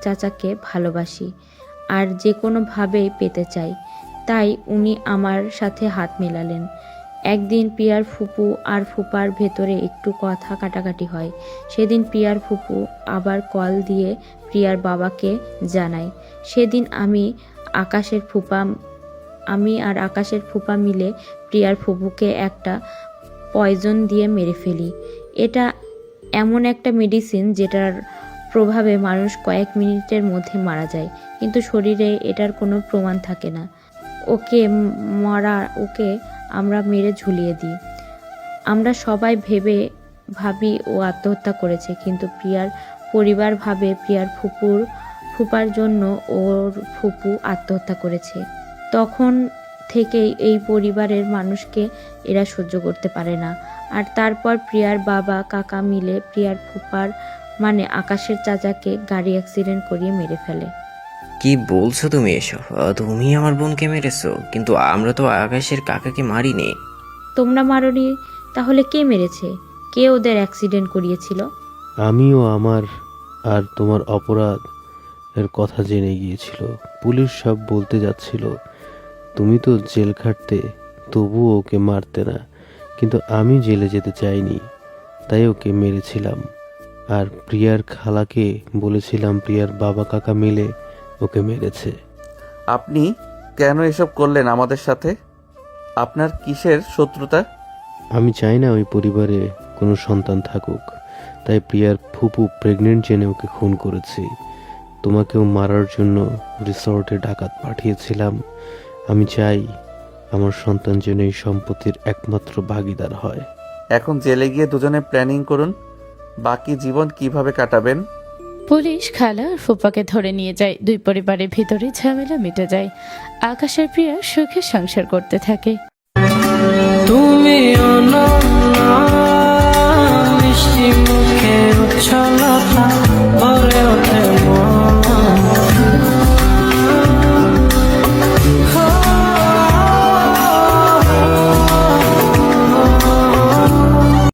চাচাকে ভালোবাসি আর যে কোনোভাবেই পেতে চাই। তাই উনি আমার সাথে হাত মেলালেন। একদিন প্রিয়ার ফুপু আর ফুপার ভেতরে একটু কথা কাটাকাটি হয়। সেদিন প্রিয়ার ফুপু আবার কল দিয়ে প্রিয়ার বাবাকে জানায়। সেদিন আমি আর আকাশের ফুপা মিলে প্রিয়ার ফুপুকে একটা পয়জন দিয়ে মেরে ফেলি। এটা এমন একটা মেডিসিন যেটার প্রভাবে মানুষ কয়েক মিনিটের মধ্যে মারা যায়, কিন্তু শরীরে এটার কোনো প্রমাণ থাকে না। ওকে আমরা মেরে ঝুলিয়ে দিই। আমরা সবাই ভাবি ও আত্মহত্যা করেছে, কিন্তু প্রিয়ার পরিবার ভাবে প্রিয়ার ফুপার জন্য ওর ফুপু আত্মহত্যা করেছে। তখন থেকেই এই পরিবারের মানুষকে এরা সহ্য করতে পারে না। আর তারপর প্রিয়ার বাবা কাকা মিলে প্রিয়ার ফুপার মানে আকাশের চাচাকে গাড়ি অ্যাক্সিডেন্ট করিয়ে মেরে ফেলে। কি বলছো তুমি এসব? তুমি আমার বোনকে মেরেছো, কিন্তু আমরা তো আকাশের কাকাকে মারিনি। তোমরা মারোনি? তাহলে কে মেরেছে? কে ওদের অ্যাক্সিডেন্ট করিয়েছিল? আমিও আমার আর তোমার অপরাধ এর কথা জেনে গিয়েছিল। পুলিশ সব বলতে যাচ্ছিল। তুমি তো জেল খাটতে, তবুও ওকে মারতে না। কিন্তু আমি জেলে যেতে চাইনি, তাই ওকে মেরেছিলাম। আর প্রিয়ার খালাকে বলেছিলাম প্রিয়ার বাবা কাকা মিলে ওকে মেরেছে। আপনি কেন এসব করলেন আমাদের সাথে? আপনার কিসের শত্রুতা? আমি চাই না ওই পরিবারে কোনো সন্তান থাকুক, তাই প্রিয়ার ফুপু প্রেগনেন্ট জেনে ওকে খুন করেছি। তোমাকেও মারার জন্য রিসর্টে ডাকাত পাঠিয়েছিলাম। আমি চাই আমার সন্তান যেন এই সম্পত্তির একমাত্র ভাগীদার হয়। এখন জেলে গিয়ে দুজনে প্ল্যানিং করুন বাকি জীবন কিভাবে কাটাবেন। পুলিশ খালা আর ফুপাকে ধরে নিয়ে যায়। দুই পরিবারের ভিতরে ঝামেলা মিটে যায়। আকাশের প্রিয়া সুখে সংসার করতে থাকে। তুমি